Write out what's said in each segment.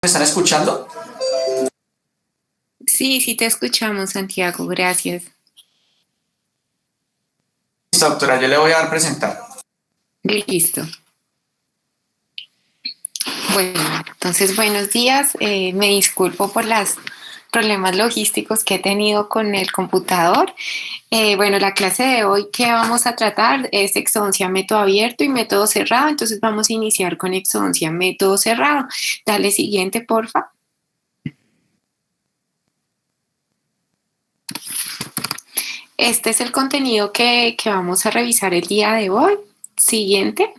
¿Me están escuchando? Sí, sí te escuchamos, Santiago, gracias. Listo, doctora, yo le voy a dar presentar. Listo. Bueno, entonces buenos días. Me disculpo por los problemas logísticos que he tenido con el computador. Bueno, la clase de hoy que vamos a tratar es exodoncia método abierto y método cerrado. Entonces vamos a iniciar con exodoncia método cerrado. Dale siguiente, porfa. Este es el contenido que vamos a revisar el día de hoy. Siguiente.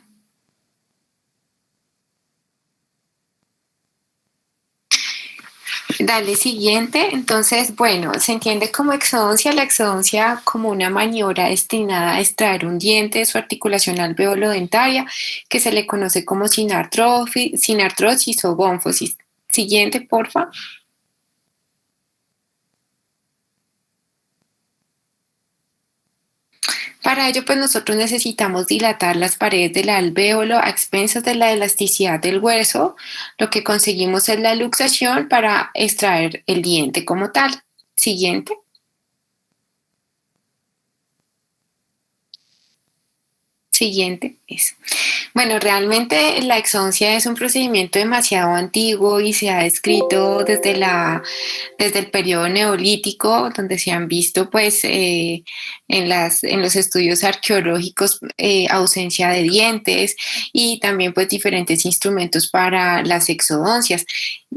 Dale, siguiente. Entonces, bueno, se entiende como exodoncia, la exodoncia como una maniobra destinada a extraer un diente de su articulación alveolo-dentaria, que se le conoce como sinartrosis o gónfosis. Siguiente, porfa. Para ello, pues nosotros necesitamos dilatar las paredes del alvéolo a expensas de la elasticidad del hueso. Lo que conseguimos es la luxación para extraer el diente como tal. Siguiente. Siguiente, eso. Bueno, realmente la exoncia es un procedimiento demasiado antiguo y se ha descrito desde el periodo neolítico, donde se han visto pues en los estudios arqueológicos ausencia de dientes y también pues diferentes instrumentos para las exodoncias.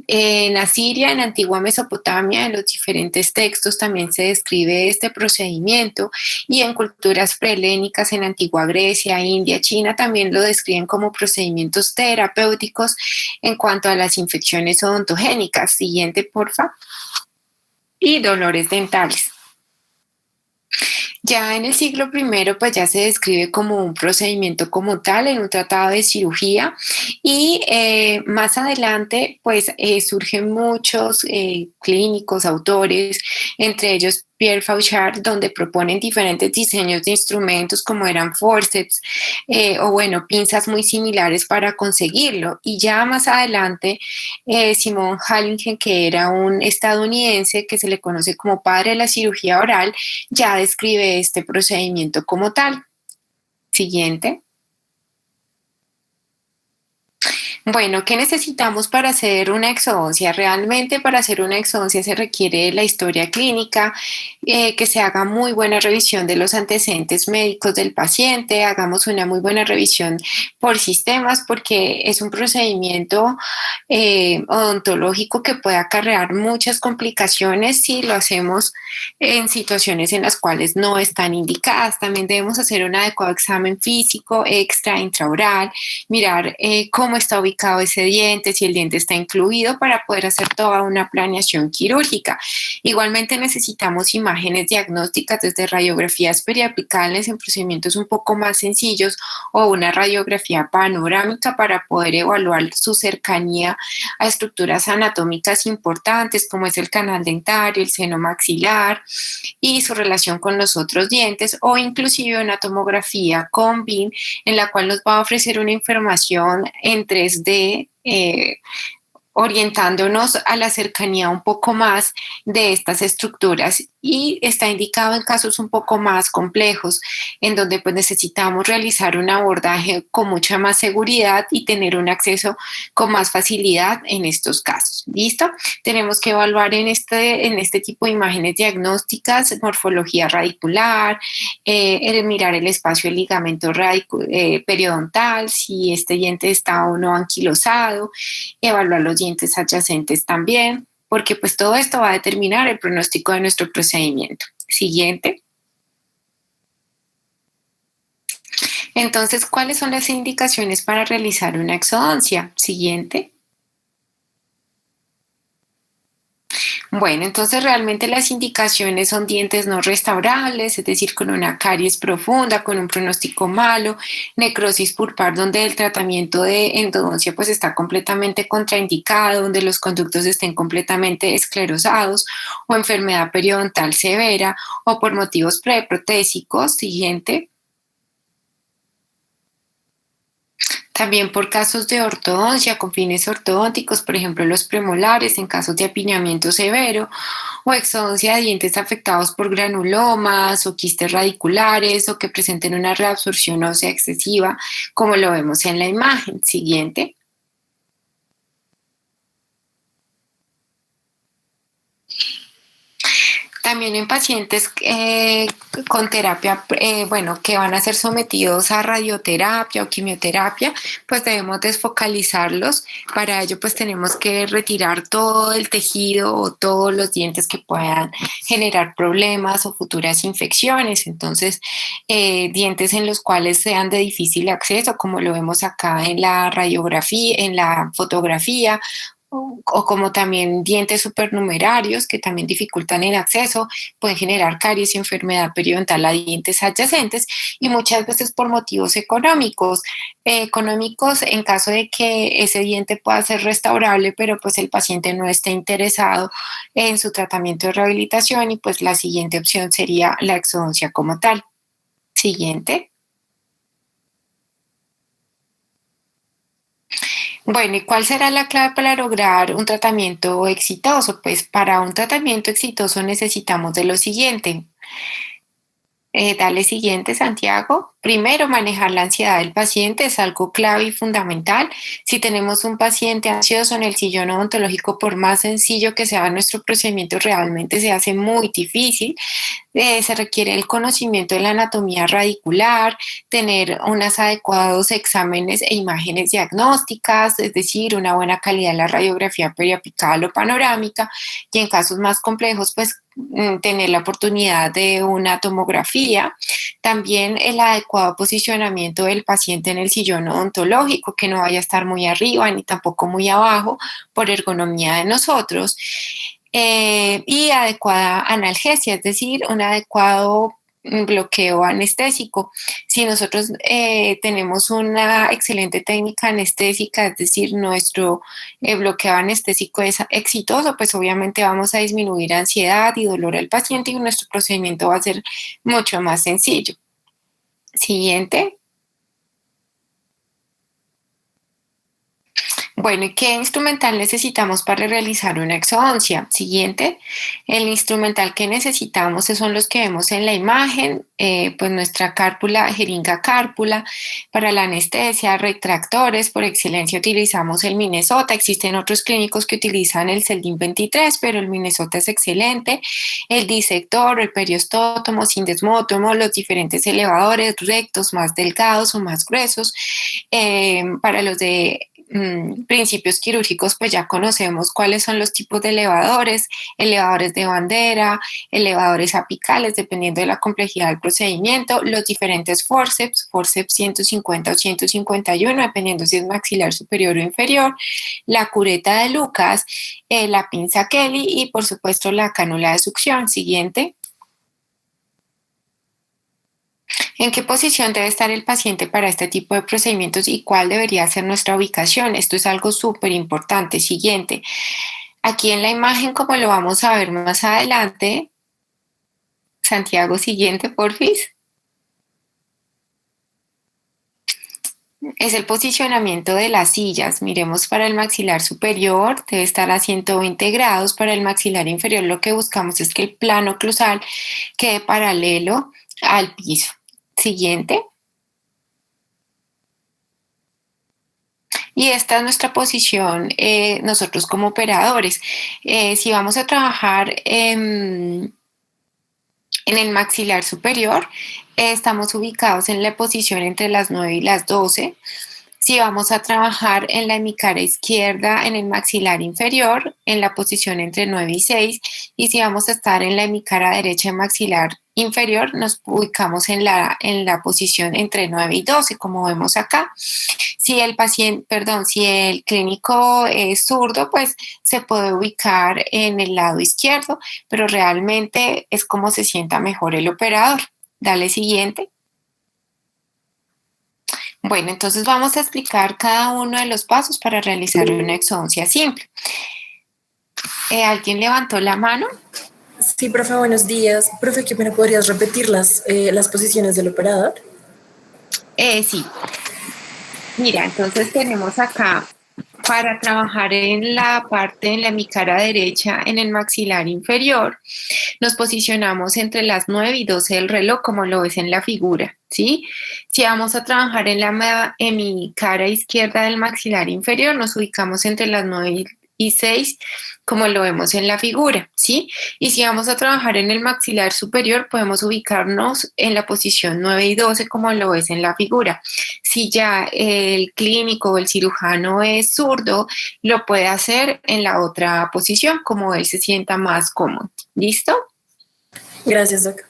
En Asiria, en antigua Mesopotamia, en los diferentes textos también se describe este procedimiento y en culturas prehelénicas en antigua Grecia, India, China también lo describen como procedimientos terapéuticos en cuanto a las infecciones odontogénicas. Siguiente, porfa. Y dolores dentales. Ya en el siglo I, pues ya se describe como un procedimiento como tal en un tratado de cirugía y más adelante pues surgen muchos clínicos, autores, entre ellos Pierre Fauchard, donde proponen diferentes diseños de instrumentos como eran forceps o bueno, pinzas muy similares para conseguirlo. Y ya más adelante, Simon Halligen, que era un estadounidense que se le conoce como padre de la cirugía oral, ya describe este procedimiento como tal. Siguiente. Bueno, ¿qué necesitamos para hacer una exodoncia? Realmente para hacer una exodoncia se requiere la historia clínica, que se haga muy buena revisión de los antecedentes médicos del paciente, hagamos una muy buena revisión por sistemas porque es un procedimiento odontológico que puede acarrear muchas complicaciones si lo hacemos en situaciones en las cuales no están indicadas. También debemos hacer un adecuado examen físico, extra, intraoral, mirar cómo está ubicado ese diente, si el diente está incluido para poder hacer toda una planeación quirúrgica. Igualmente necesitamos imágenes diagnósticas desde radiografías periapicales en procedimientos un poco más sencillos o una radiografía panorámica para poder evaluar su cercanía a estructuras anatómicas importantes como es el canal dentario, el seno maxilar y su relación con los otros dientes o inclusive una tomografía con BIM en la cual nos va a ofrecer una información en 3D orientándonos a la cercanía un poco más de estas estructuras y está indicado en casos un poco más complejos, en donde pues necesitamos realizar un abordaje con mucha más seguridad y tener un acceso con más facilidad en estos casos. ¿Listo? Tenemos que evaluar en este tipo de imágenes diagnósticas morfología radicular, el mirar el espacio del ligamento periodontal, si este diente está o no anquilosado, evaluar los dientes adyacentes también, porque pues todo esto va a determinar el pronóstico de nuestro procedimiento. Siguiente. Entonces, ¿cuáles son las indicaciones para realizar una exodoncia? Siguiente. Bueno, entonces realmente las indicaciones son dientes no restaurables, es decir, con una caries profunda, con un pronóstico malo, necrosis pulpar donde el tratamiento de endodoncia pues está completamente contraindicado, donde los conductos estén completamente esclerosados o enfermedad periodontal severa o por motivos preprotésicos. Siguiente. También por casos de ortodoncia con fines ortodónticos, por ejemplo, los premolares en casos de apiñamiento severo o exodoncia de dientes afectados por granulomas o quistes radiculares o que presenten una reabsorción ósea excesiva, como lo vemos en la imagen. Siguiente. También en pacientes con terapia, bueno, que van a ser sometidos a radioterapia o quimioterapia, pues debemos desfocalizarlos. Para ello, pues tenemos que retirar todo el tejido o todos los dientes que puedan generar problemas o futuras infecciones. Entonces, dientes en los cuales sean de difícil acceso, como lo vemos acá en la radiografía, en la fotografía, o como también dientes supernumerarios que también dificultan el acceso, pueden generar caries y enfermedad periodontal a dientes adyacentes y muchas veces por motivos económicos. Económicos en caso de que ese diente pueda ser restaurable, pero pues el paciente no esté interesado en su tratamiento de rehabilitación y pues la siguiente opción sería la exodoncia como tal. Siguiente. Bueno, ¿y cuál será la clave para lograr un tratamiento exitoso? Pues para un tratamiento exitoso necesitamos de lo siguiente. Dale siguiente, Santiago. Primero, manejar la ansiedad del paciente es algo clave y fundamental. Si tenemos un paciente ansioso en el sillón odontológico, por más sencillo que sea nuestro procedimiento, realmente se hace muy difícil. Se requiere el conocimiento de la anatomía radicular, tener unos adecuados exámenes e imágenes diagnósticas, es decir, una buena calidad de la radiografía periapical o panorámica, y en casos más complejos, pues tener la oportunidad de una tomografía. También el adecuado posicionamiento del paciente en el sillón odontológico, que no vaya a estar muy arriba ni tampoco muy abajo por ergonomía de nosotros. Y adecuada analgesia, es decir, un adecuado bloqueo anestésico. Si nosotros tenemos una excelente técnica anestésica, es decir, nuestro bloqueo anestésico es exitoso, pues obviamente vamos a disminuir ansiedad y dolor al paciente y nuestro procedimiento va a ser mucho más sencillo. Siguiente. Bueno, ¿y qué instrumental necesitamos para realizar una exodoncia? Siguiente, el instrumental que necesitamos son los que vemos en la imagen, pues nuestra cárpula, jeringa cárpula, para la anestesia, retractores, por excelencia utilizamos el Minnesota, existen otros clínicos que utilizan el Seldin 23, pero el Minnesota es excelente, el disector, el periostótomo, sindesmótomo, los diferentes elevadores rectos más delgados o más gruesos, para los de principios quirúrgicos, pues ya conocemos cuáles son los tipos de elevadores, elevadores de bandera, elevadores apicales, dependiendo de la complejidad del procedimiento, los diferentes forceps, forceps 150 o 151, dependiendo si es maxilar superior o inferior, la cureta de Lucas, la pinza Kelly y por supuesto la cánula de succión. Siguiente. ¿En qué posición debe estar el paciente para este tipo de procedimientos y cuál debería ser nuestra ubicación? Esto es algo súper importante. Siguiente. Aquí en la imagen, como lo vamos a ver más adelante, Santiago, siguiente, porfis. Es el posicionamiento de las sillas. Miremos para el maxilar superior, debe estar a 120 grados. Para el maxilar inferior, lo que buscamos es que el plano oclusal quede paralelo al piso. Siguiente. Y esta es nuestra posición nosotros como operadores. Si vamos a trabajar en el maxilar superior, estamos ubicados en la posición entre las 9 y las 12. Si vamos a trabajar en la hemicara izquierda, en el maxilar inferior, en la posición entre 9 y 6. Y si vamos a estar en la hemicara derecha en maxilar inferior, nos ubicamos en la posición entre 9 y 12, como vemos acá. Si el paciente, perdón, si el clínico es zurdo, pues se puede ubicar en el lado izquierdo, pero realmente es como se sienta mejor el operador. Dale siguiente. Bueno, entonces vamos a explicar cada uno de los pasos para realizar una exodoncia simple. ¿Alguien levantó la mano? Sí, profe, buenos días. Profe, ¿qué me podrías repetir las posiciones del operador? Sí. Mira, entonces tenemos acá para trabajar en la parte, en la mi cara derecha, en el maxilar inferior, nos posicionamos entre las 9 y 12 del reloj, como lo ves en la figura, ¿sí? Si vamos a trabajar en mi cara izquierda del maxilar inferior, nos ubicamos entre las 9 y 6, como lo vemos en la figura, ¿sí? Y si vamos a trabajar en el maxilar superior, podemos ubicarnos en la posición 9 y 12, como lo ves en la figura. Si ya el clínico o el cirujano es zurdo, lo puede hacer en la otra posición, como él se sienta más cómodo. ¿Listo? Gracias, Doc.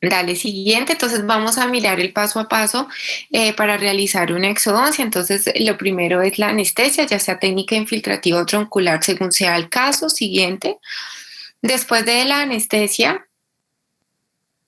Dale, siguiente. Entonces vamos a mirar el paso a paso para realizar una exodoncia. Entonces, lo primero es la anestesia, ya sea técnica infiltrativa o troncular, según sea el caso. Siguiente. Después de la anestesia,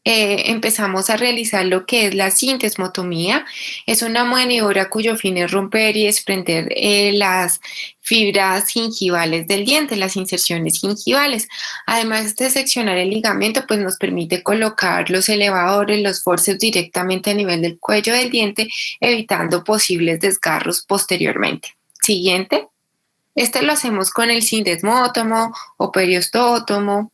empezamos a realizar lo que es la sintesmotomía. Es una maniobra cuyo fin es romper y desprender las fibras gingivales del diente, las inserciones gingivales. Además de seccionar el ligamento, pues nos permite colocar los elevadores, los forceps directamente a nivel del cuello del diente, evitando posibles desgarros posteriormente. Siguiente. Este lo hacemos con el sindesmótomo o periostótomo.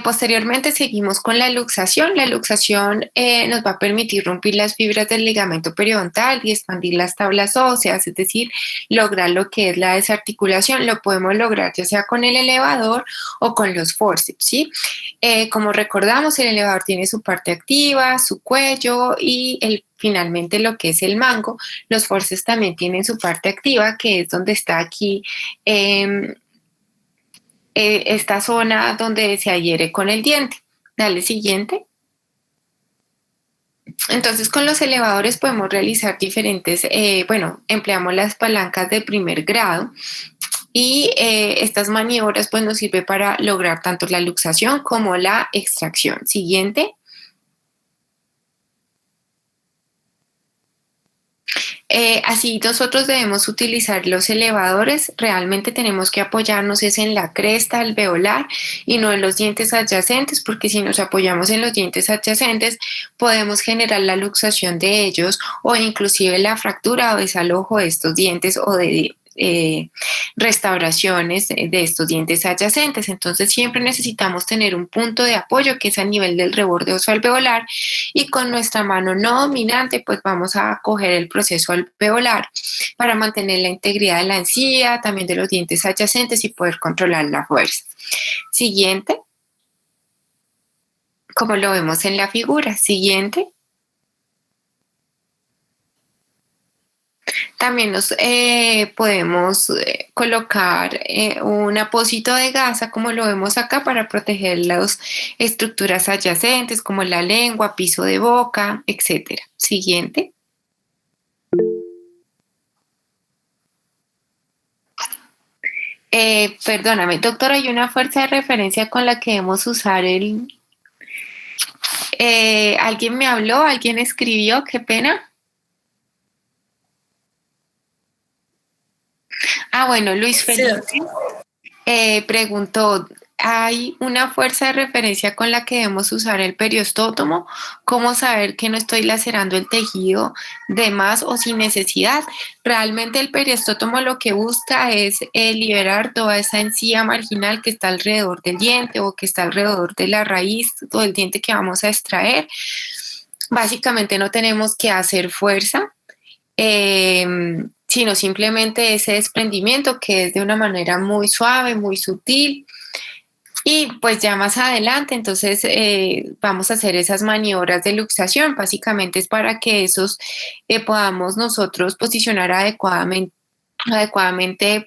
Posteriormente seguimos con la luxación. La luxación nos va a permitir romper las fibras del ligamento periodontal y expandir las tablas óseas, es decir, lograr lo que es la desarticulación. Lo podemos lograr ya sea con el elevador o con los forceps, ¿sí? Como recordamos, el elevador tiene su parte activa, su cuello y finalmente lo que es el mango. Los forceps también tienen su parte activa, que es donde está aquí esta zona donde se adhiere con el diente. Dale, siguiente. Entonces, con los elevadores podemos realizar diferentes, empleamos las palancas de primer grado y estas maniobras pues nos sirven para lograr tanto la luxación como la extracción. Siguiente. Así nosotros debemos utilizar los elevadores, realmente tenemos que apoyarnos es en la cresta alveolar y no en los dientes adyacentes, porque si nos apoyamos en los dientes adyacentes podemos generar la luxación de ellos o inclusive la fractura o desalojo de estos dientes o de restauraciones de estos dientes adyacentes. Entonces siempre necesitamos tener un punto de apoyo que es a nivel del reborde oso-alveolar y con nuestra mano no dominante pues vamos a coger el proceso alveolar para mantener la integridad de la encía, también de los dientes adyacentes y poder controlar la fuerza. Siguiente, como lo vemos en la figura. Siguiente. También nos podemos colocar un apósito de gasa, como lo vemos acá, para proteger las estructuras adyacentes, como la lengua, piso de boca, etc. Siguiente. Perdóname, doctor, hay una fuerza de referencia con la que debemos usar el... ¿Alguien me habló? ¿Alguien escribió? Qué pena. Bueno, Luis Felipe preguntó, ¿hay una fuerza de referencia con la que debemos usar el periostótomo? ¿Cómo saber que no estoy lacerando el tejido de más o sin necesidad? Realmente el periostótomo lo que busca es liberar toda esa encía marginal que está alrededor del diente o que está alrededor de la raíz o del diente que vamos a extraer. Básicamente no tenemos que hacer fuerza. Sino simplemente ese desprendimiento que es de una manera muy suave, muy sutil. Y pues ya más adelante, entonces vamos a hacer esas maniobras de luxación. Básicamente es para que esos podamos nosotros posicionar adecuadamente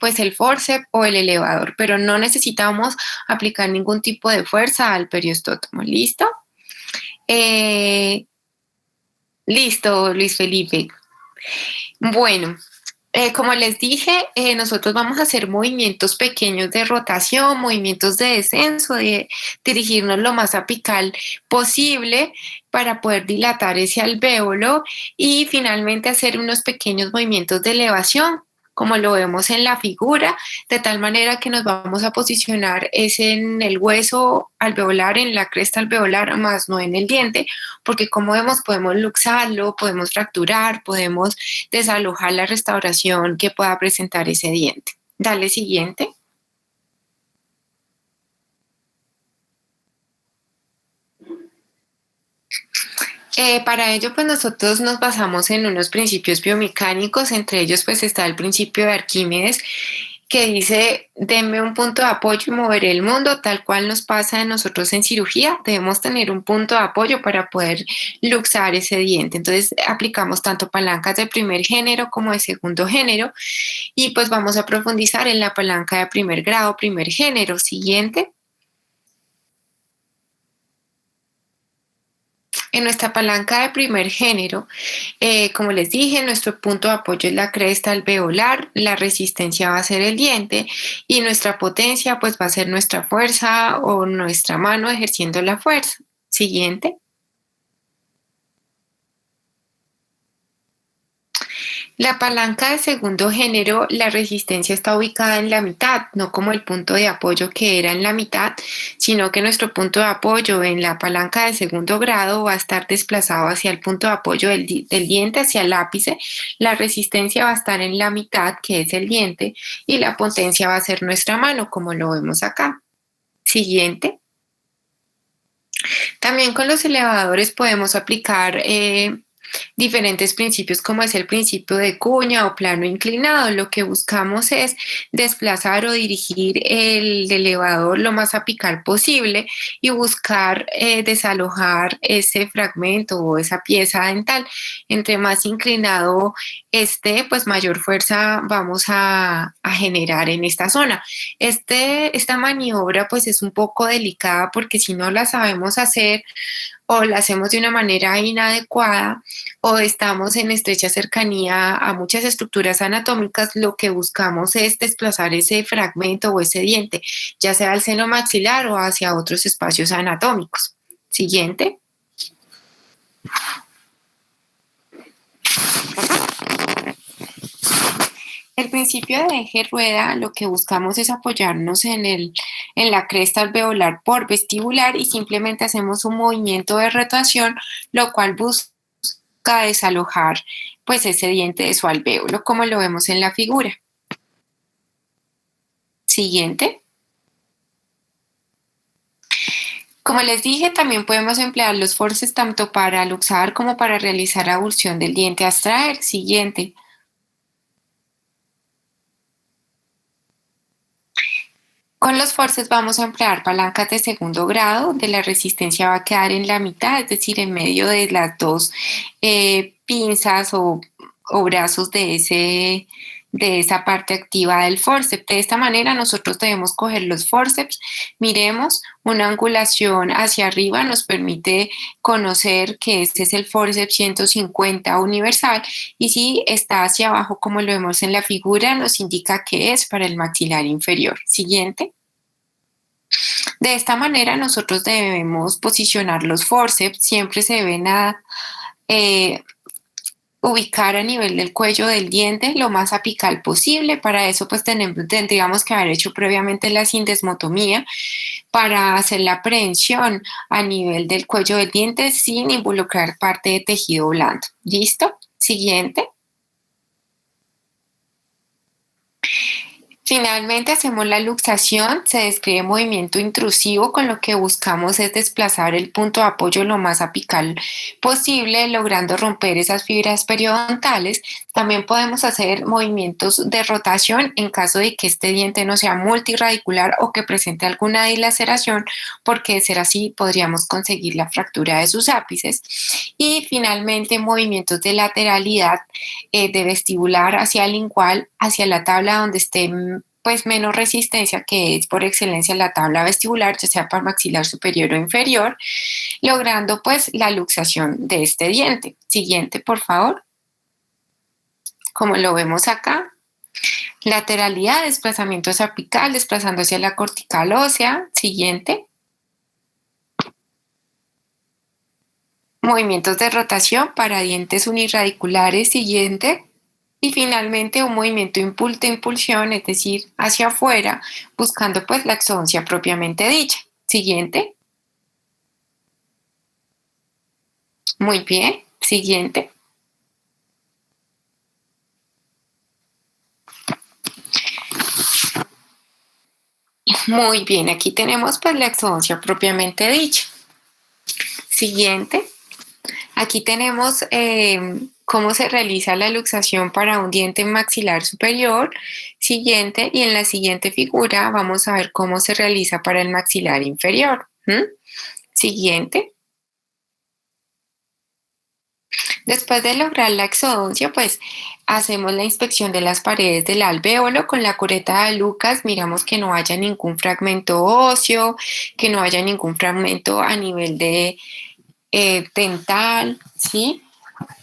pues el forceps o el elevador, pero no necesitamos aplicar ningún tipo de fuerza al periostótomo. ¿Listo? Listo, Luis Felipe. Bueno, como les dije, nosotros vamos a hacer movimientos pequeños de rotación, movimientos de descenso, de dirigirnos lo más apical posible para poder dilatar ese alvéolo y finalmente hacer unos pequeños movimientos de elevación como lo vemos en la figura, de tal manera que nos vamos a posicionar es en el hueso alveolar, en la cresta alveolar, más no en el diente, porque como vemos podemos luxarlo, podemos fracturar, podemos desalojar la restauración que pueda presentar ese diente. Dale siguiente. Para ello, pues nosotros nos basamos en unos principios biomecánicos, entre ellos pues está el principio de Arquímedes, que dice, denme un punto de apoyo y moveré el mundo, tal cual nos pasa a nosotros en cirugía, debemos tener un punto de apoyo para poder luxar ese diente. Entonces aplicamos tanto palancas de primer género como de segundo género, y pues vamos a profundizar en la palanca de primer grado, primer género. Siguiente. En nuestra palanca de primer género, como les dije, nuestro punto de apoyo es la cresta alveolar, la resistencia va a ser el diente y nuestra potencia pues va a ser nuestra fuerza o nuestra mano ejerciendo la fuerza. Siguiente. La palanca de segundo género, la resistencia está ubicada en la mitad, no como el punto de apoyo que era en la mitad, sino que nuestro punto de apoyo en la palanca de segundo grado va a estar desplazado hacia el punto de apoyo del diente, hacia el ápice. La resistencia va a estar en la mitad, que es el diente, y la potencia va a ser nuestra mano, como lo vemos acá. Siguiente. También con los elevadores podemos aplicar diferentes principios como es el principio de cuña o plano inclinado. Lo que buscamos es desplazar o dirigir el elevador lo más apical posible y buscar desalojar ese fragmento o esa pieza dental. Entre más inclinado esté, pues mayor fuerza vamos a generar en esta zona. Esta maniobra pues es un poco delicada porque si no la sabemos hacer o la hacemos de una manera inadecuada o estamos en estrecha cercanía a muchas estructuras anatómicas, lo que buscamos es desplazar ese fragmento o ese diente, ya sea al seno maxilar o hacia otros espacios anatómicos. Siguiente. El principio de eje rueda, lo que buscamos es apoyarnos en la cresta alveolar por vestibular y simplemente hacemos un movimiento de rotación, lo cual busca desalojar pues ese diente de su alvéolo, como lo vemos en la figura. Siguiente. Como les dije, también podemos emplear los forceps tanto para luxar como para realizar abulsión del diente a extraer. Siguiente. Con los forceps vamos a emplear palancas de segundo grado, donde la resistencia va a quedar en la mitad, es decir, en medio de las dos pinzas o brazos de esa parte activa del forceps. De esta manera nosotros debemos coger los forceps, miremos, una angulación hacia arriba nos permite conocer que este es el forceps 150 universal y si está hacia abajo como lo vemos en la figura nos indica que es para el maxilar inferior. Siguiente. De esta manera nosotros debemos posicionar los forceps, siempre se deben ubicar a nivel del cuello del diente lo más apical posible. Para eso pues tendríamos que haber hecho previamente la sindesmotomía para hacer la prehensión a nivel del cuello del diente sin involucrar parte de tejido blando. ¿Listo? Siguiente. Finalmente hacemos la luxación, se describe movimiento intrusivo con lo que buscamos es desplazar el punto de apoyo lo más apical posible, logrando romper esas fibras periodontales. También podemos hacer movimientos de rotación en caso de que este diente no sea multiradicular o que presente alguna dilaceración, porque de ser así podríamos conseguir la fractura de sus ápices. Y finalmente movimientos de lateralidad de vestibular hacia el lingual, hacia la tabla donde esté pues menos resistencia, que es por excelencia la tabla vestibular, ya sea para maxilar superior o inferior, logrando pues la luxación de este diente. Siguiente, por favor. Como lo vemos acá, lateralidad, desplazamiento apical, desplazando hacia la cortical ósea. Siguiente. Movimientos de rotación para dientes unirradiculares. Siguiente. Y finalmente un movimiento impulsión, es decir, hacia afuera, buscando pues la exodoncia propiamente dicha. Siguiente. Muy bien. Siguiente. Muy bien, aquí tenemos pues la exodoncia propiamente dicha. Siguiente. Aquí tenemos cómo se realiza la luxación para un diente maxilar superior. Siguiente, y en la siguiente figura vamos a ver cómo se realiza para el maxilar inferior. Siguiente. Después de lograr la exodoncia, pues hacemos la inspección de las paredes del alvéolo con la cureta de Lucas, miramos que no haya ningún fragmento óseo, que no haya ningún fragmento a nivel de dental, ¿sí?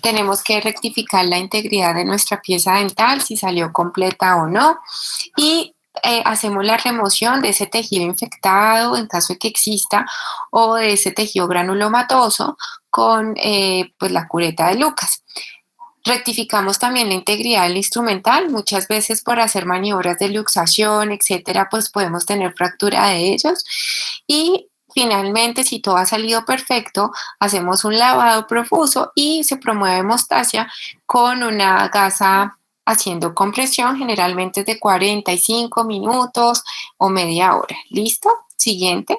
Tenemos que rectificar la integridad de nuestra pieza dental, si salió completa o no, y hacemos la remoción de ese tejido infectado en caso de que exista o de ese tejido granulomatoso con pues la cureta de Lucas. Rectificamos también la integridad del instrumental, muchas veces por hacer maniobras de luxación, etcétera, pues podemos tener fractura de ellos. Y finalmente, si todo ha salido perfecto, hacemos un lavado profuso y se promueve hemostasia con una gasa haciendo compresión, generalmente de 45 minutos o media hora. ¿Listo? Siguiente.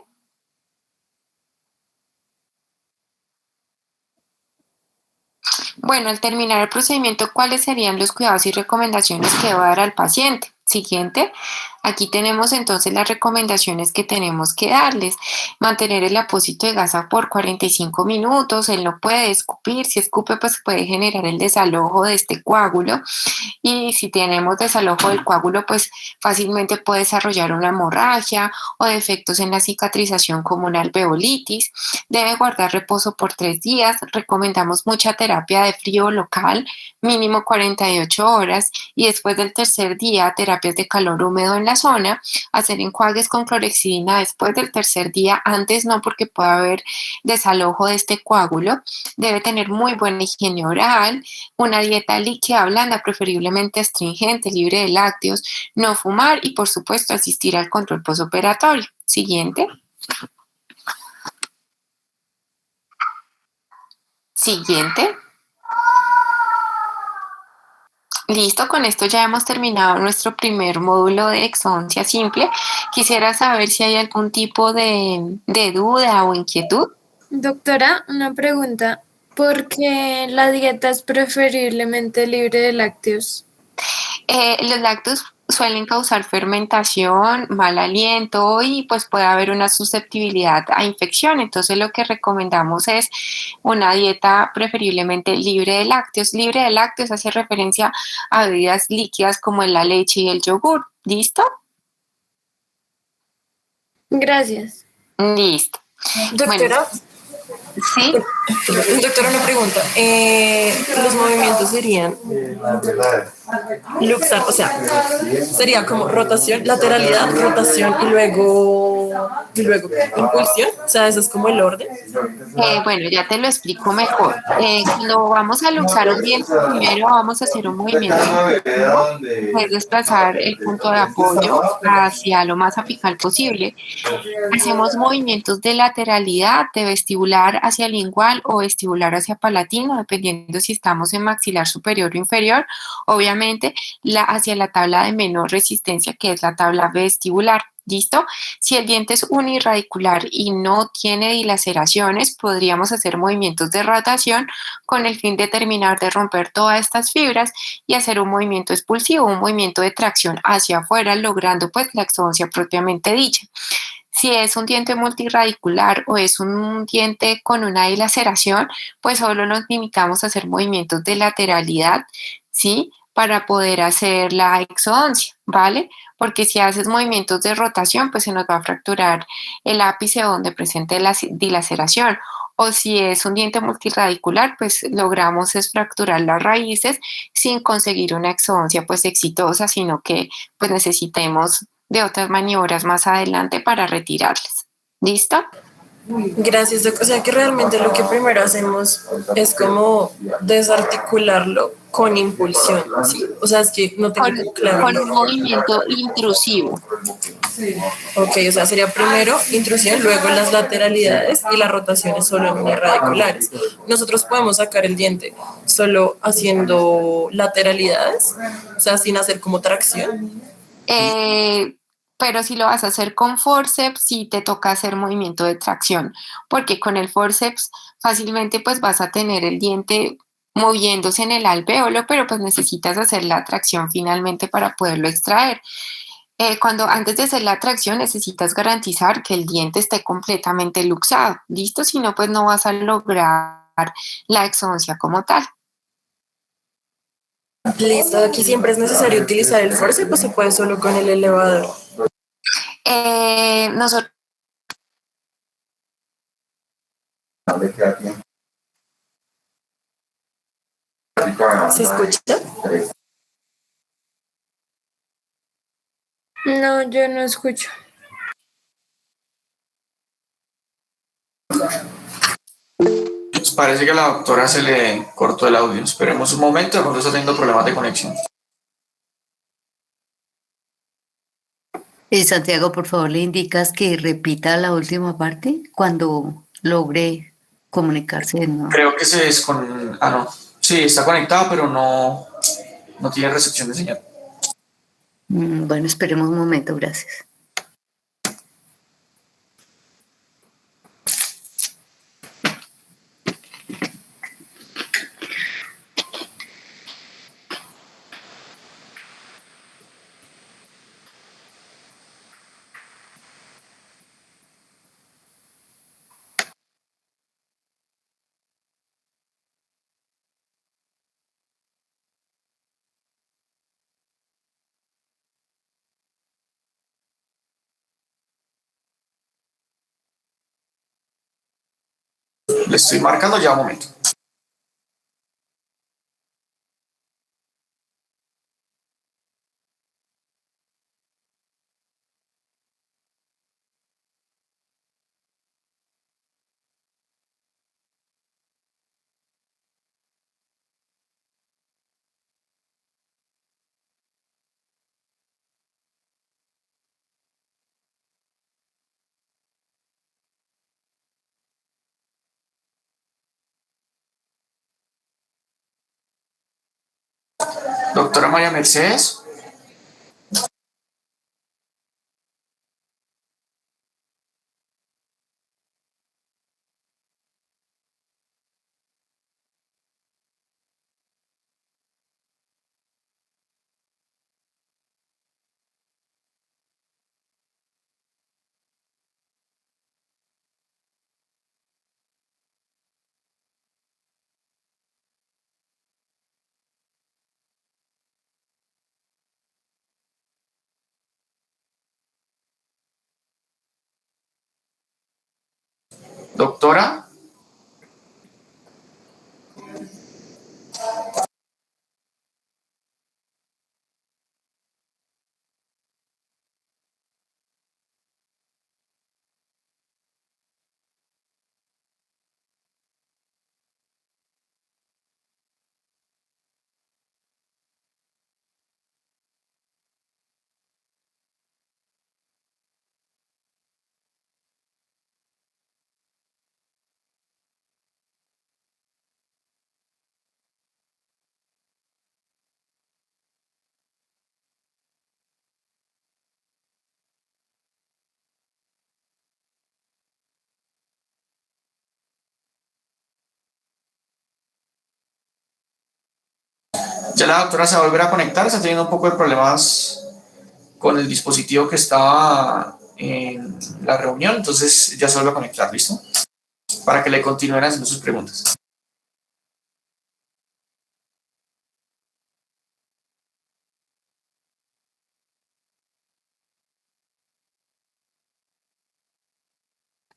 Bueno, al terminar el procedimiento, ¿cuáles serían los cuidados y recomendaciones que debo dar al paciente? Siguiente, aquí tenemos entonces las recomendaciones que tenemos que darles. Mantener el apósito de gasa por 45 minutos, él no puede escupir, si escupe pues puede generar el desalojo de este coágulo y si tenemos desalojo del coágulo pues fácilmente puede desarrollar una hemorragia o defectos en la cicatrización como una alveolitis. Debe guardar reposo por 3 días, recomendamos mucha terapia de frío local, mínimo 48 horas y después del tercer día terapias de calor húmedo en la zona, hacer enjuagues con clorexidina después del tercer día, antes no porque puede haber desalojo de este coágulo, debe tener muy buena higiene oral, una dieta líquida blanda, preferiblemente astringente, libre de lácteos, no fumar y por supuesto asistir al control postoperatorio. Siguiente. Siguiente. Listo, con esto ya hemos terminado nuestro primer módulo de exodoncia simple. Quisiera saber si hay algún tipo de duda o inquietud. Doctora, una pregunta. ¿Por qué la dieta es preferiblemente libre de lácteos? Los lácteos suelen causar fermentación, mal aliento y pues puede haber una susceptibilidad a infección. Entonces lo que recomendamos es una dieta preferiblemente libre de lácteos. Libre de lácteos hace referencia a bebidas líquidas como la leche y el yogur. ¿Listo? Gracias. Listo. Bueno, Doctora, sí. doctora, una pregunta. Los movimientos serían luxar, o sea, sería como rotación, lateralidad, rotación y luego impulsión. O sea, eso es como el orden. Bueno, ya te lo explico mejor. Cuando vamos a luxar un diente, primero vamos a hacer un movimiento impulsivo, que es desplazar el punto de apoyo hacia lo más apical posible. Hacemos movimientos de lateralidad, de vestibular hacia lingual o vestibular hacia palatino, dependiendo si estamos en maxilar superior o inferior. Obviamente, hacia la tabla de menor resistencia, que es la tabla vestibular. ¿Listo? Si el diente es uniradicular y no tiene dilaceraciones, podríamos hacer movimientos de rotación con el fin de terminar de romper todas estas fibras y hacer un movimiento expulsivo, un movimiento de tracción hacia afuera, logrando pues la exodoncia propiamente dicha. Si es un diente multiradicular o es un diente con una dilaceración, pues solo nos limitamos a hacer movimientos de lateralidad, ¿sí? Para poder hacer la exodoncia, ¿vale? Porque si haces movimientos de rotación, pues se nos va a fracturar el ápice donde presente la dilaceración. O si es un diente multiradicular, pues logramos es fracturar las raíces sin conseguir una exodoncia pues exitosa, sino que pues necesitemos de otras maniobras más adelante para retirarles. ¿Listo? Gracias, o sea que realmente lo que primero hacemos es como desarticularlo con impulsión, ¿sí? O sea, es que no tengo Con, claro. con un movimiento intrusivo. Ok, o sea, sería primero intrusión, luego las lateralidades y las rotaciones solo en unirradiculares. Nosotros podemos sacar el diente solo haciendo lateralidades, o sea, sin hacer como tracción. Eh, pero si lo vas a hacer con forceps, sí te toca hacer movimiento de tracción, porque con el forceps fácilmente pues vas a tener el diente moviéndose en el alvéolo, pero pues necesitas hacer la tracción finalmente para poderlo extraer. Cuando antes de hacer la tracción necesitas garantizar que el diente esté completamente luxado, ¿listo? Si no, pues no vas a lograr la exodoncia como tal. Listo, aquí siempre es necesario utilizar el forceps, pues se puede solo con el elevador. Nosotros ¿Se escucha? No, yo no escucho. Pues parece que a la doctora se le cortó el audio. Esperemos un momento, de pronto está teniendo problemas de conexión. Santiago, por favor, le indicas que repita la última parte cuando logre comunicarse de nuevo. Creo que se descon... Ah, no. Sí, está conectado, pero no tiene recepción de señal. Bueno, esperemos un momento, gracias. Le estoy marcando ya un momento. Doctora María Mercedes. Doctora. Ya la doctora se va a volver a conectar, está teniendo un poco de problemas con el dispositivo que estaba en la reunión, entonces ya se vuelve a conectar, ¿listo? Para que le continúen haciendo sus preguntas.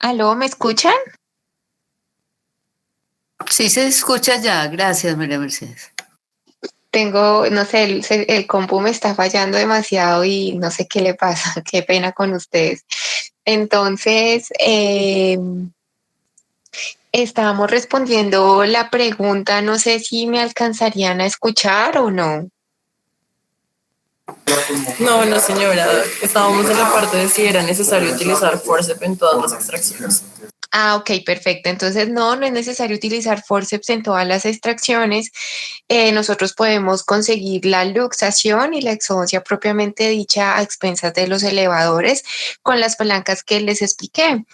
¿Aló, me escuchan? Sí se escucha ya, gracias, María Mercedes. Tengo, no sé, el compu me está fallando demasiado y no sé qué le pasa, qué pena con ustedes. Entonces, Estábamos respondiendo la pregunta, no sé si me alcanzarían a escuchar o no. No, no, señora. Estábamos en la parte de si era necesario utilizar forceps en todas las extracciones. Ah, ok, perfecto. Entonces, no es necesario utilizar forceps en todas las extracciones. Nosotros podemos conseguir la luxación y la exodoncia propiamente dicha a expensas de los elevadores con las palancas que les expliqué.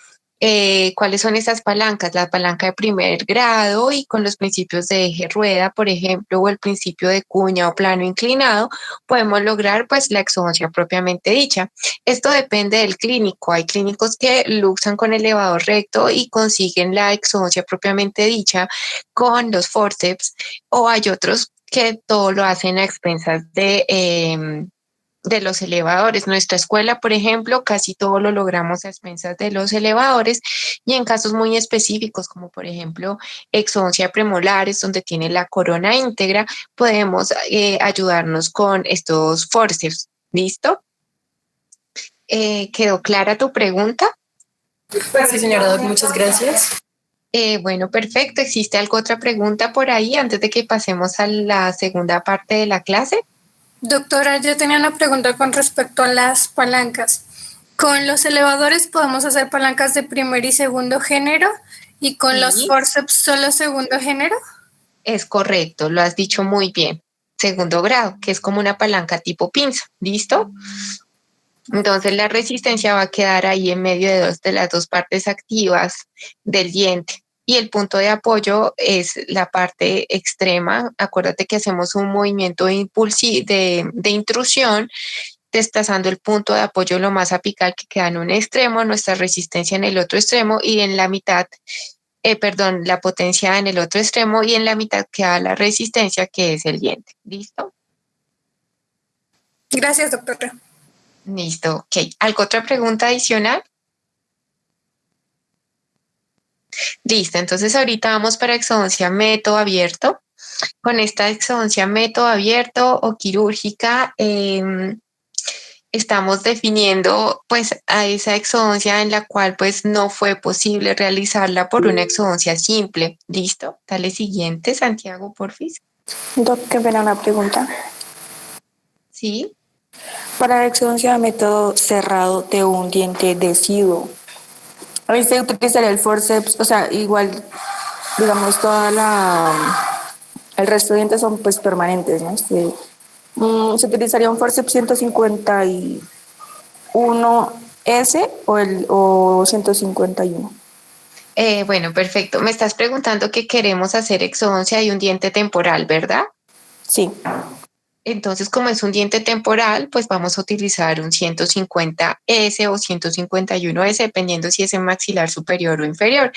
¿Cuáles son esas palancas? La palanca de primer grado y con los principios de eje rueda, por ejemplo, o el principio de cuña o plano inclinado, podemos lograr pues la exodoncia propiamente dicha. Esto depende del clínico. Hay clínicos que luxan con elevador recto y consiguen la exodoncia propiamente dicha con los forceps, o hay otros que todo lo hacen a expensas de los elevadores. Nuestra escuela, por ejemplo, casi todo lo logramos a expensas de los elevadores y en casos muy específicos, como por ejemplo exodoncia premolares, donde tiene la corona íntegra, podemos ayudarnos con estos forceps. ¿Listo? ¿Quedó clara tu pregunta? Sí, señora Doc, muchas gracias. Bueno, perfecto. ¿Existe alguna otra pregunta por ahí antes de que pasemos a la segunda parte de la clase? Doctora, yo tenía una pregunta con respecto a las palancas. Con los elevadores podemos hacer palancas de primer y segundo género y con los Sí, forceps solo segundo género. es correcto, lo has dicho muy bien. Segundo grado, que es como una palanca tipo pinza. ¿Listo? Entonces la resistencia va a quedar ahí en medio de dos de las dos partes activas del diente. Y el punto de apoyo es la parte extrema. Acuérdate que hacemos un movimiento de intrusión, desplazando el punto de apoyo lo más apical que queda en un extremo, nuestra resistencia en el otro extremo y en la mitad, perdón, la potencia en el otro extremo y en la mitad queda la resistencia que es el diente. ¿Listo? Gracias, doctora. Listo. Ok. ¿Alguna otra pregunta adicional? Listo, entonces ahorita vamos para exodoncia método abierto. Con esta exodoncia método abierto o quirúrgica, estamos definiendo pues a esa exodoncia en la cual pues no fue posible realizarla por una exodoncia simple. ¿Listo? Dale siguiente, Santiago, porfis. Doc, qué pena una pregunta. Sí. Para la exodoncia de método cerrado de un diente deciduo, ahí se utilizaría el forceps, o sea, igual, digamos, el resto de dientes son pues permanentes, ¿no? Se utilizaría un forceps 151S o 151. Bueno, perfecto. Me estás preguntando que queremos hacer exodoncia de un diente temporal, ¿verdad? Sí. Entonces, como es un diente temporal, pues vamos a utilizar un 150S o 151S, dependiendo si es en maxilar superior o inferior.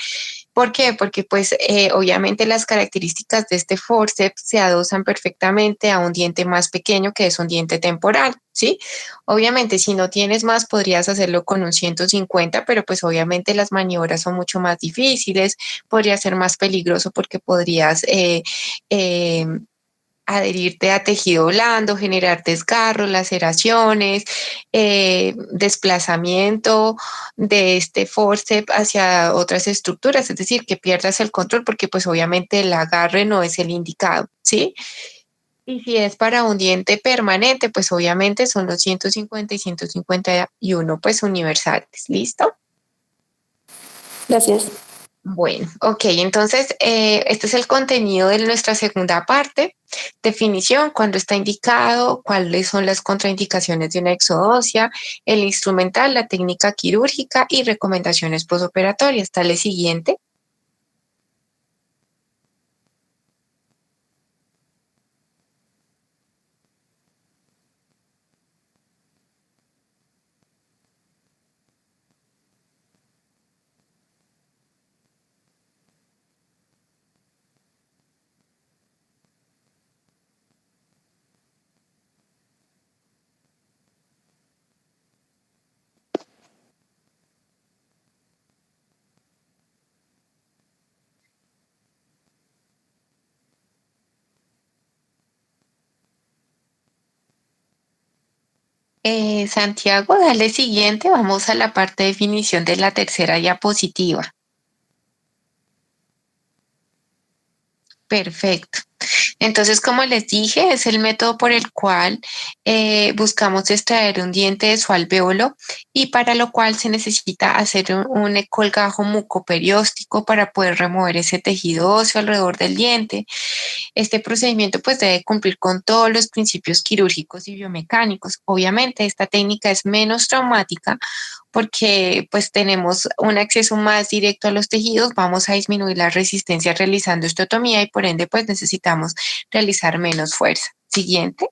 ¿Por qué? Porque pues obviamente las características de este forceps se adosan perfectamente a un diente más pequeño que es un diente temporal, ¿sí? Obviamente si no tienes más podrías hacerlo con un 150, pero pues obviamente las maniobras son mucho más difíciles, podría ser más peligroso porque podrías eh, adherirte a tejido blando, generar desgarros, laceraciones, desplazamiento de este forceps hacia otras estructuras, es decir, que pierdas el control porque pues obviamente el agarre no es el indicado, ¿sí? Y si es para un diente permanente, pues obviamente son los 150 y 151 pues universales, ¿listo? Gracias. Bueno, ok, entonces este es el contenido de nuestra segunda parte. Definición, cuándo está indicado, cuáles son las contraindicaciones de una exodosia, el instrumental, la técnica quirúrgica y recomendaciones posoperatorias. Tal el siguiente. Santiago, dale siguiente. Vamos a la parte de definición de la tercera diapositiva. Perfecto. Entonces, como les dije, es el método por el cual buscamos extraer un diente de su alvéolo y para lo cual se necesita hacer un colgajo mucoperióstico para poder remover ese tejido óseo alrededor del diente. Este procedimiento pues debe cumplir con todos los principios quirúrgicos y biomecánicos. Obviamente, esta técnica es menos traumática porque pues tenemos un acceso más directo a los tejidos, vamos a disminuir la resistencia realizando osteotomía y por ende pues necesitamos realizar menos fuerza. Siguiente.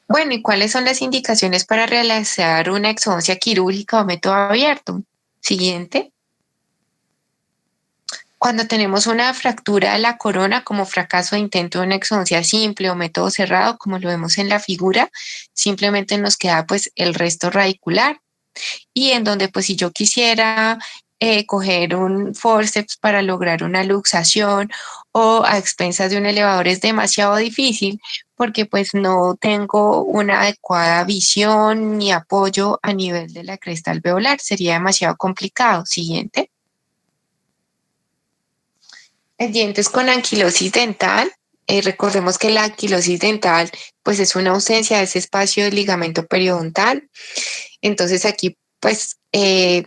Bueno, ¿y cuáles son las indicaciones para realizar una exodoncia quirúrgica o método abierto? Siguiente. Cuando tenemos una fractura de la corona como fracaso de intento de una exodoncia simple o método cerrado, como lo vemos en la figura, simplemente nos queda pues el resto radicular. Y en donde pues si yo quisiera coger un forceps para lograr una luxación o a expensas de un elevador es demasiado difícil porque pues no tengo una adecuada visión ni apoyo a nivel de la cresta alveolar, sería demasiado complicado. Siguiente. Dientes con anquilosis dental. Recordemos que la anquilosis dental pues es una ausencia de ese espacio del ligamento periodontal. Entonces aquí pues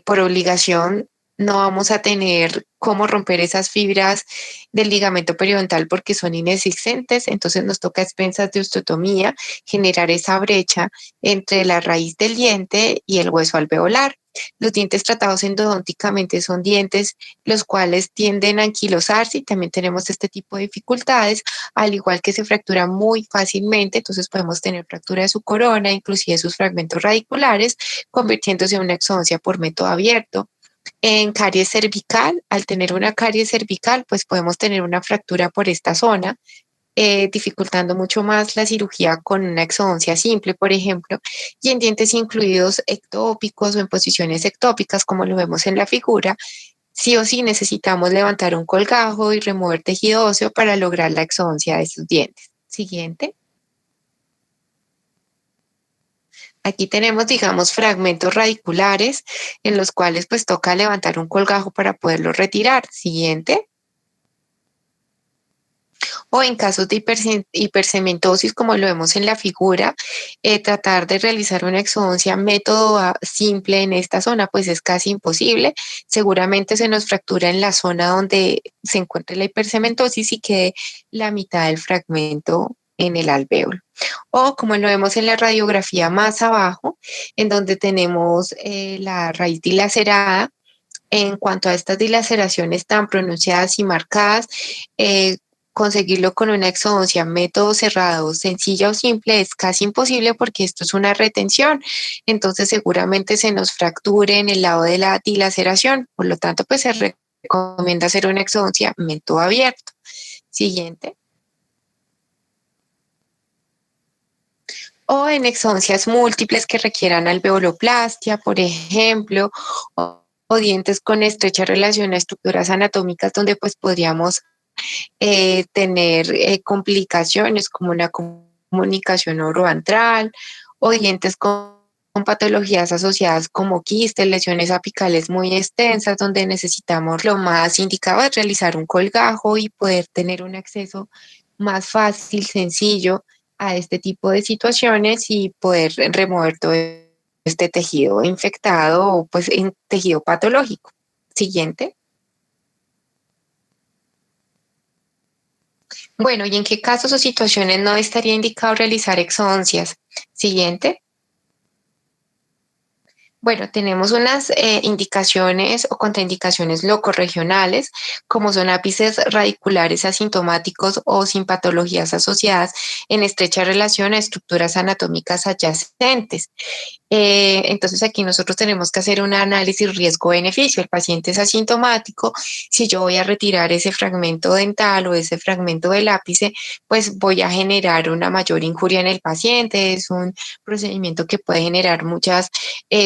por obligación no vamos a tener cómo romper esas fibras del ligamento periodontal porque son inexistentes, entonces nos toca a expensas de osteotomía generar esa brecha entre la raíz del diente y el hueso alveolar. Los dientes tratados endodónticamente son dientes los cuales tienden a anquilosarse y también tenemos este tipo de dificultades, al igual que se fractura muy fácilmente, entonces podemos tener fractura de su corona, inclusive sus fragmentos radiculares, convirtiéndose en una exodoncia por método abierto. En caries cervical, al tener una caries cervical, pues podemos tener una fractura por esta zona, dificultando mucho más la cirugía con una exodoncia simple, por ejemplo, y en dientes incluidos ectópicos o en posiciones ectópicas, como lo vemos en la figura, sí o sí necesitamos levantar un colgajo y remover tejido óseo para lograr la exodoncia de sus dientes. Siguiente. Aquí tenemos, digamos, fragmentos radiculares en los cuales pues toca levantar un colgajo para poderlo retirar. Siguiente. O en casos de hipercementosis, como lo vemos en la figura, tratar de realizar una exodoncia método simple en esta zona, pues es casi imposible. Seguramente se nos fractura en la zona donde se encuentra la hipercementosis y quede la mitad del fragmento en el alvéolo. O como lo vemos en la radiografía más abajo, en donde tenemos la raíz dilacerada. En cuanto a estas dilaceraciones tan pronunciadas y marcadas, conseguirlo con una exodoncia método cerrado, sencilla o simple, es casi imposible porque esto es una retención. Entonces seguramente se nos fracture en el lado de la dilaceración. Por lo tanto, pues se recomienda hacer una exodoncia método abierto. Siguiente. O en exodoncias múltiples que requieran alveoloplastia, por ejemplo, o dientes con estrecha relación a estructuras anatómicas donde pues podríamos tener complicaciones como una comunicación oroantral o dientes con patologías asociadas como quistes, lesiones apicales muy extensas, donde necesitamos lo más indicado es realizar un colgajo y poder tener un acceso más fácil, sencillo a este tipo de situaciones y poder remover todo este tejido infectado o pues en tejido patológico. Siguiente. Bueno, ¿y en qué casos o situaciones no estaría indicado realizar exodoncias? Siguiente. Bueno, tenemos unas indicaciones o contraindicaciones locorregionales, como son ápices radiculares asintomáticos o sin patologías asociadas en estrecha relación a estructuras anatómicas adyacentes. Entonces aquí nosotros tenemos que hacer un análisis riesgo-beneficio. El paciente es asintomático. Si yo voy a retirar ese fragmento dental o ese fragmento del ápice, pues voy a generar una mayor injuria en el paciente. Es un procedimiento que puede generar muchas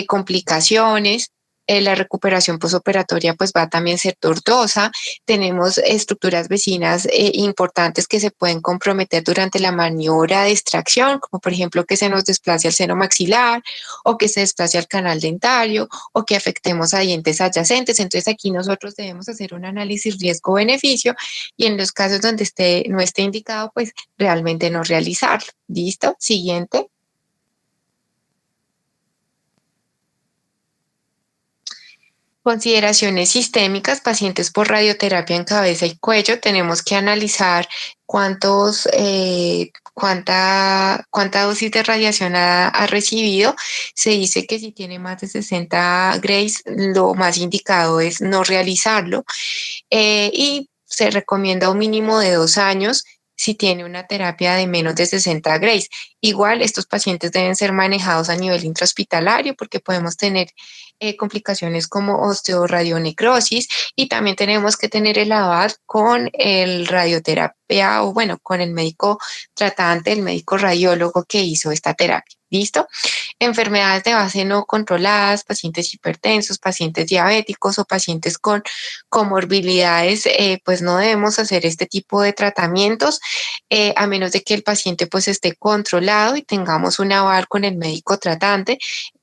complicaciones. la recuperación posoperatoria pues va a también ser tortuosa. Tenemos estructuras vecinas importantes que se pueden comprometer durante la maniobra de extracción, como por ejemplo que se nos desplace el seno maxilar o que se desplace al canal dentario o que afectemos a dientes adyacentes. Entonces aquí nosotros debemos hacer un análisis riesgo-beneficio y en los casos donde no esté indicado, pues realmente no realizarlo. ¿Listo? Siguiente. Consideraciones sistémicas, pacientes por radioterapia en cabeza y cuello. Tenemos que analizar cuánta dosis de radiación ha recibido. Se dice que si tiene más de 60 grays, lo más indicado es no realizarlo. Y se recomienda un mínimo de 2 años si tiene una terapia de menos de 60 grays. Igual, estos pacientes deben ser manejados a nivel intrahospitalario porque podemos tener complicaciones como osteoradionecrosis y también tenemos que tener el aval con el radioterapia o bueno, con el médico tratante, el médico radiólogo que hizo esta terapia. ¿Listo? Enfermedades de base no controladas, pacientes hipertensos, pacientes diabéticos o pacientes con comorbilidades, pues no debemos hacer este tipo de tratamientos a menos de que el paciente pues esté controlado y tengamos un aval con el médico tratante.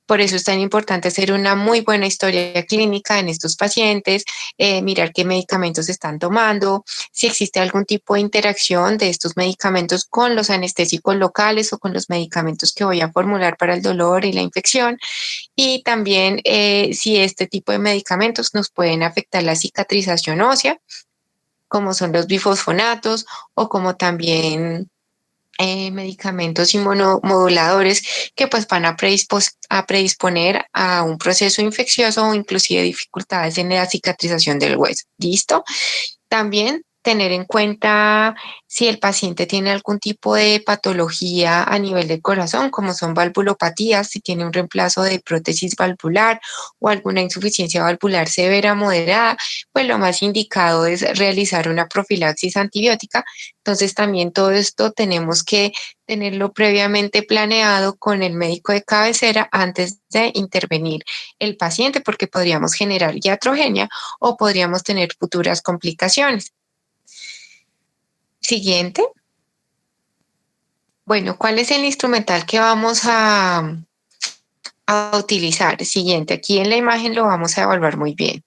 Por eso es tan importante hacer una muy buena historia clínica en estos pacientes, mirar qué medicamentos están tomando, si existe algún tipo de interacción de estos medicamentos con los anestésicos locales o con los medicamentos que voy a formular para el dolor y la infección, y también si este tipo de medicamentos nos pueden afectar la cicatrización ósea, como son los bifosfonatos o como también medicamentos inmunomoduladores que pues van a predisponer a un proceso infeccioso o inclusive dificultades en la cicatrización del hueso. ¿Listo? También tener en cuenta si el paciente tiene algún tipo de patología a nivel del corazón, como son valvulopatías, si tiene un reemplazo de prótesis valvular o alguna insuficiencia valvular severa o moderada, pues lo más indicado es realizar una profilaxis antibiótica. Entonces también todo esto tenemos que tenerlo previamente planeado con el médico de cabecera antes de intervenir el paciente, porque podríamos generar iatrogenia o podríamos tener futuras complicaciones. Siguiente. Bueno, ¿cuál es el instrumental que vamos a utilizar? Siguiente, aquí en la imagen lo vamos a evaluar muy bien.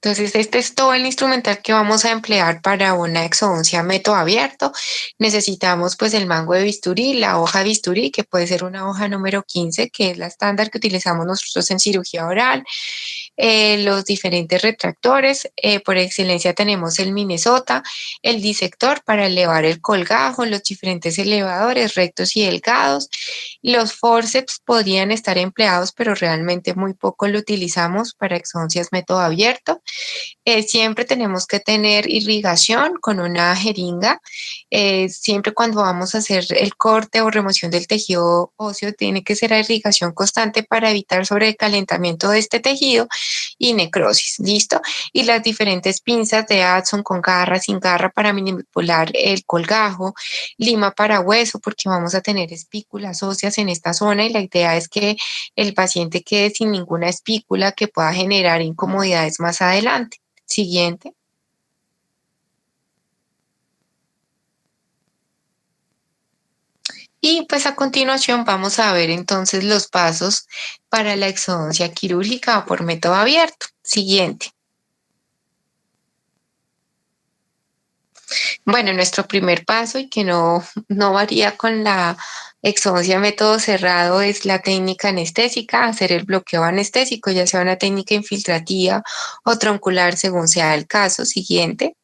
Entonces, este es todo el instrumental que vamos a emplear para una exodoncia método abierto. Necesitamos pues el mango de bisturí, la hoja de bisturí, que puede ser una hoja número 15, que es la estándar que utilizamos nosotros en cirugía oral. Los diferentes retractores, por excelencia tenemos el Minnesota, el disector para elevar el colgajo, los diferentes elevadores rectos y delgados. Los forceps podrían estar empleados, pero realmente muy poco lo utilizamos para exodoncias método abierto. Siempre tenemos que tener irrigación con una jeringa. Siempre cuando vamos a hacer el corte o remoción del tejido óseo, tiene que ser a irrigación constante para evitar sobrecalentamiento de este tejido y necrosis. ¿Listo? Y las diferentes pinzas de Adson con garra, sin garra para manipular el colgajo, lima para hueso, porque vamos a tener espículas óseas en esta zona y la idea es que el paciente quede sin ninguna espícula que pueda generar incomodidades más adelante. Siguiente. Y pues a continuación vamos a ver entonces los pasos para la exodoncia quirúrgica por método abierto. Siguiente. Bueno, nuestro primer paso y que no varía con la exodoncia método cerrado es la técnica anestésica, hacer el bloqueo anestésico, ya sea una técnica infiltrativa o troncular según sea el caso. Siguiente.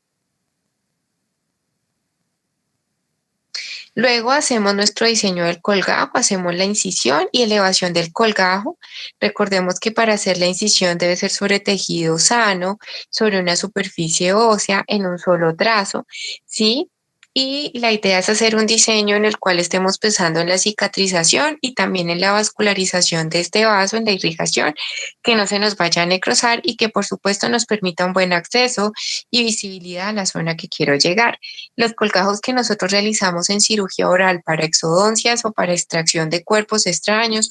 Luego hacemos nuestro diseño del colgajo, hacemos la incisión y elevación del colgajo. Recordemos que para hacer la incisión debe ser sobre tejido sano, sobre una superficie ósea, en un solo trazo, ¿sí? Y la idea es hacer un diseño en el cual estemos pensando en la cicatrización y también en la vascularización de este vaso, en la irrigación, que no se nos vaya a necrosar y que por supuesto nos permita un buen acceso y visibilidad a la zona que quiero llegar. Los colgajos que nosotros realizamos en cirugía oral para exodoncias o para extracción de cuerpos extraños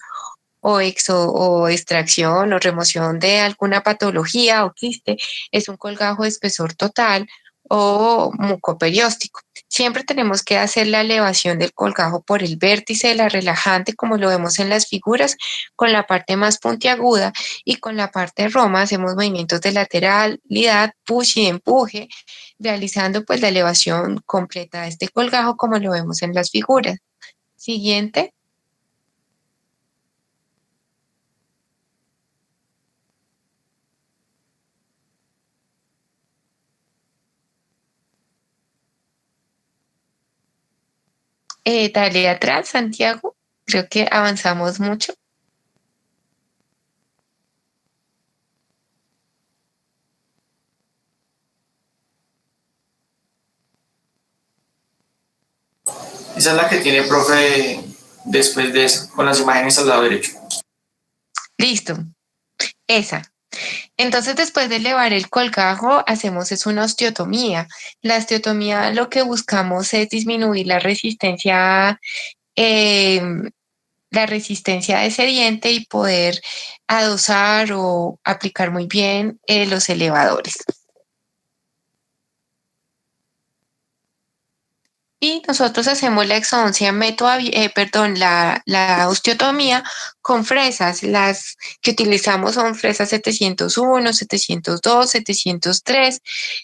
o extracción o remoción de alguna patología o quiste, es un colgajo de espesor total o mucoperióstico. Siempre tenemos que hacer la elevación del colgajo por el vértice de la relajante, como lo vemos en las figuras, con la parte más puntiaguda, y con la parte roma hacemos movimientos de lateralidad, push y empuje, realizando pues la elevación completa de este colgajo, como lo vemos en las figuras. Siguiente. Dale atrás, Santiago. Creo que avanzamos mucho. Esa es la que tiene profe después de eso, con las imágenes al lado derecho. Listo. Esa. Entonces, después de elevar el colgajo, hacemos es una osteotomía. La osteotomía lo que buscamos es disminuir eh, la resistencia de ese diente y poder adosar o aplicar muy bien los elevadores. Y nosotros hacemos la exodoncia la osteotomía con fresas. Las que utilizamos son fresas 701, 702, 703.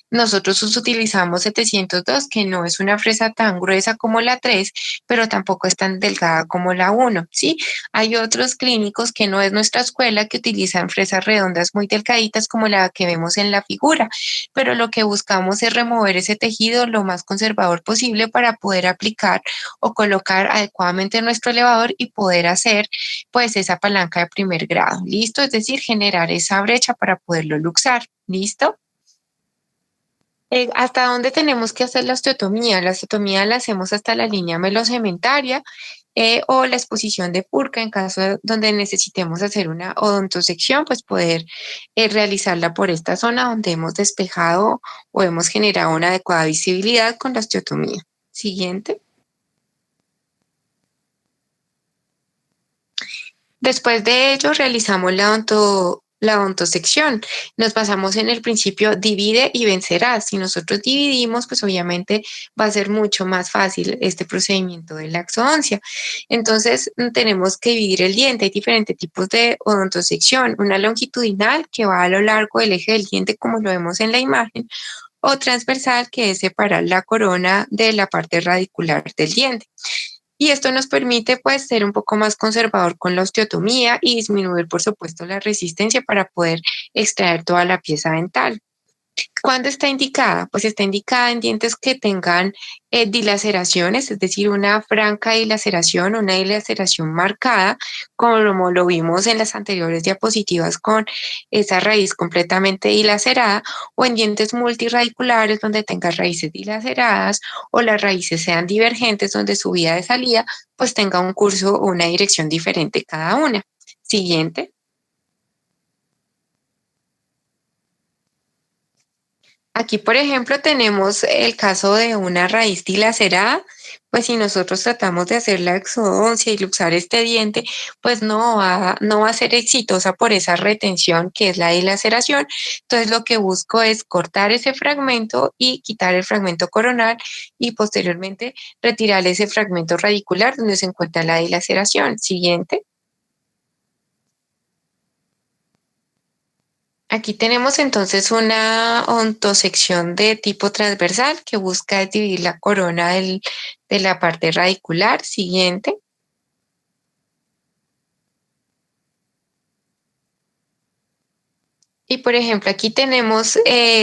Nosotros utilizamos 702, que no es una fresa tan gruesa como la 3, pero tampoco es tan delgada como la 1, ¿sí? Hay otros clínicos que no es nuestra escuela que utilizan fresas redondas muy delgaditas como la que vemos en la figura, pero lo que buscamos es remover ese tejido lo más conservador posible para poder aplicar o colocar adecuadamente nuestro elevador y poder hacer pues esa palanca de primer grado. ¿Listo? Es decir, generar esa brecha para poderlo luxar. ¿Listo? ¿Hasta dónde tenemos que hacer la osteotomía? La osteotomía la hacemos hasta la línea melocementaria o la exposición de purca en caso donde necesitemos hacer una odontosección, pues poder realizarla por esta zona donde hemos despejado o hemos generado una adecuada visibilidad con la osteotomía. Siguiente. Después de ello, realizamos la odontosección. Nos basamos en el principio divide y vencerás. Si nosotros dividimos, pues obviamente va a ser mucho más fácil este procedimiento de la exodoncia. Entonces, tenemos que dividir el diente. Hay diferentes tipos de odontosección. Una longitudinal que va a lo largo del eje del diente, como lo vemos en la imagen, o transversal, que es separar la corona de la parte radicular del diente. Y esto nos permite pues ser un poco más conservador con la osteotomía y disminuir por supuesto la resistencia para poder extraer toda la pieza dental. ¿Cuándo está indicada? Pues está indicada en dientes que tengan dilaceraciones, es decir, una franca dilaceración, una dilaceración marcada, como lo vimos en las anteriores diapositivas con esa raíz completamente dilacerada, o en dientes multirradiculares donde tenga raíces dilaceradas o las raíces sean divergentes donde su vía de salida pues tenga un curso o una dirección diferente cada una. Siguiente. Aquí, por ejemplo, tenemos el caso de una raíz dilacerada, pues si nosotros tratamos de hacer la exodoncia y luxar este diente, pues no va a ser exitosa por esa retención que es la dilaceración. Entonces lo que busco es cortar ese fragmento y quitar el fragmento coronal y posteriormente retirar ese fragmento radicular donde se encuentra la dilaceración. Siguiente. Aquí tenemos entonces una ontosección de tipo transversal que busca dividir la corona de la parte radicular. Siguiente. Y por ejemplo, aquí tenemos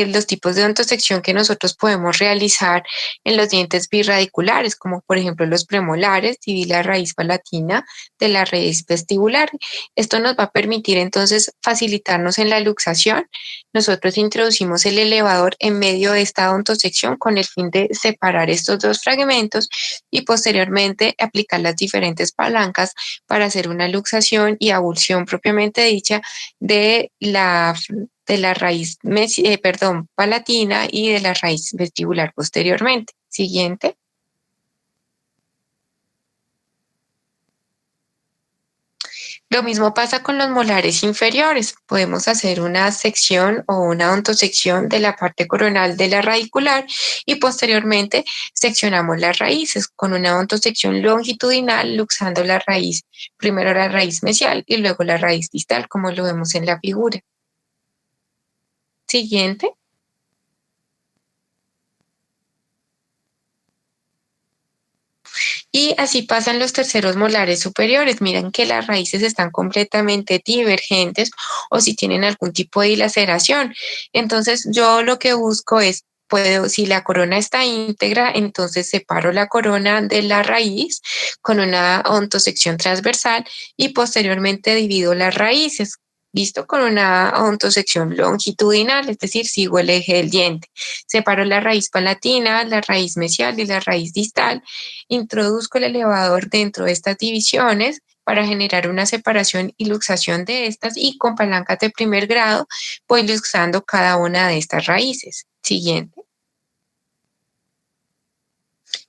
los tipos de odontosección que nosotros podemos realizar en los dientes birradiculares, como por ejemplo los premolares, dividir la raíz palatina de la raíz vestibular. Esto nos va a permitir entonces facilitarnos en la luxación. Nosotros introducimos el elevador en medio de esta odontosección con el fin de separar estos dos fragmentos y posteriormente aplicar las diferentes palancas para hacer una luxación y abulsión propiamente dicha de la raíz, palatina y de la raíz vestibular posteriormente. Siguiente. Lo mismo pasa con los molares inferiores. Podemos hacer una sección o una ontosección de la parte coronal de la radicular y posteriormente seccionamos las raíces con una ontosección longitudinal luxando la raíz, primero la raíz mesial y luego la raíz distal, como lo vemos en la figura. Siguiente. Y así pasan los terceros molares superiores. Miren que las raíces están completamente divergentes o si tienen algún tipo de dilaceración. Entonces yo lo que busco es, si la corona está íntegra, entonces separo la corona de la raíz con una ontosección transversal y posteriormente divido las raíces. ¿Listo? Con una ontosección longitudinal, es decir, sigo el eje del diente. Separo la raíz palatina, la raíz mesial y la raíz distal. Introduzco el elevador dentro de estas divisiones para generar una separación y luxación de estas y con palancas de primer grado voy luxando cada una de estas raíces. Siguiente.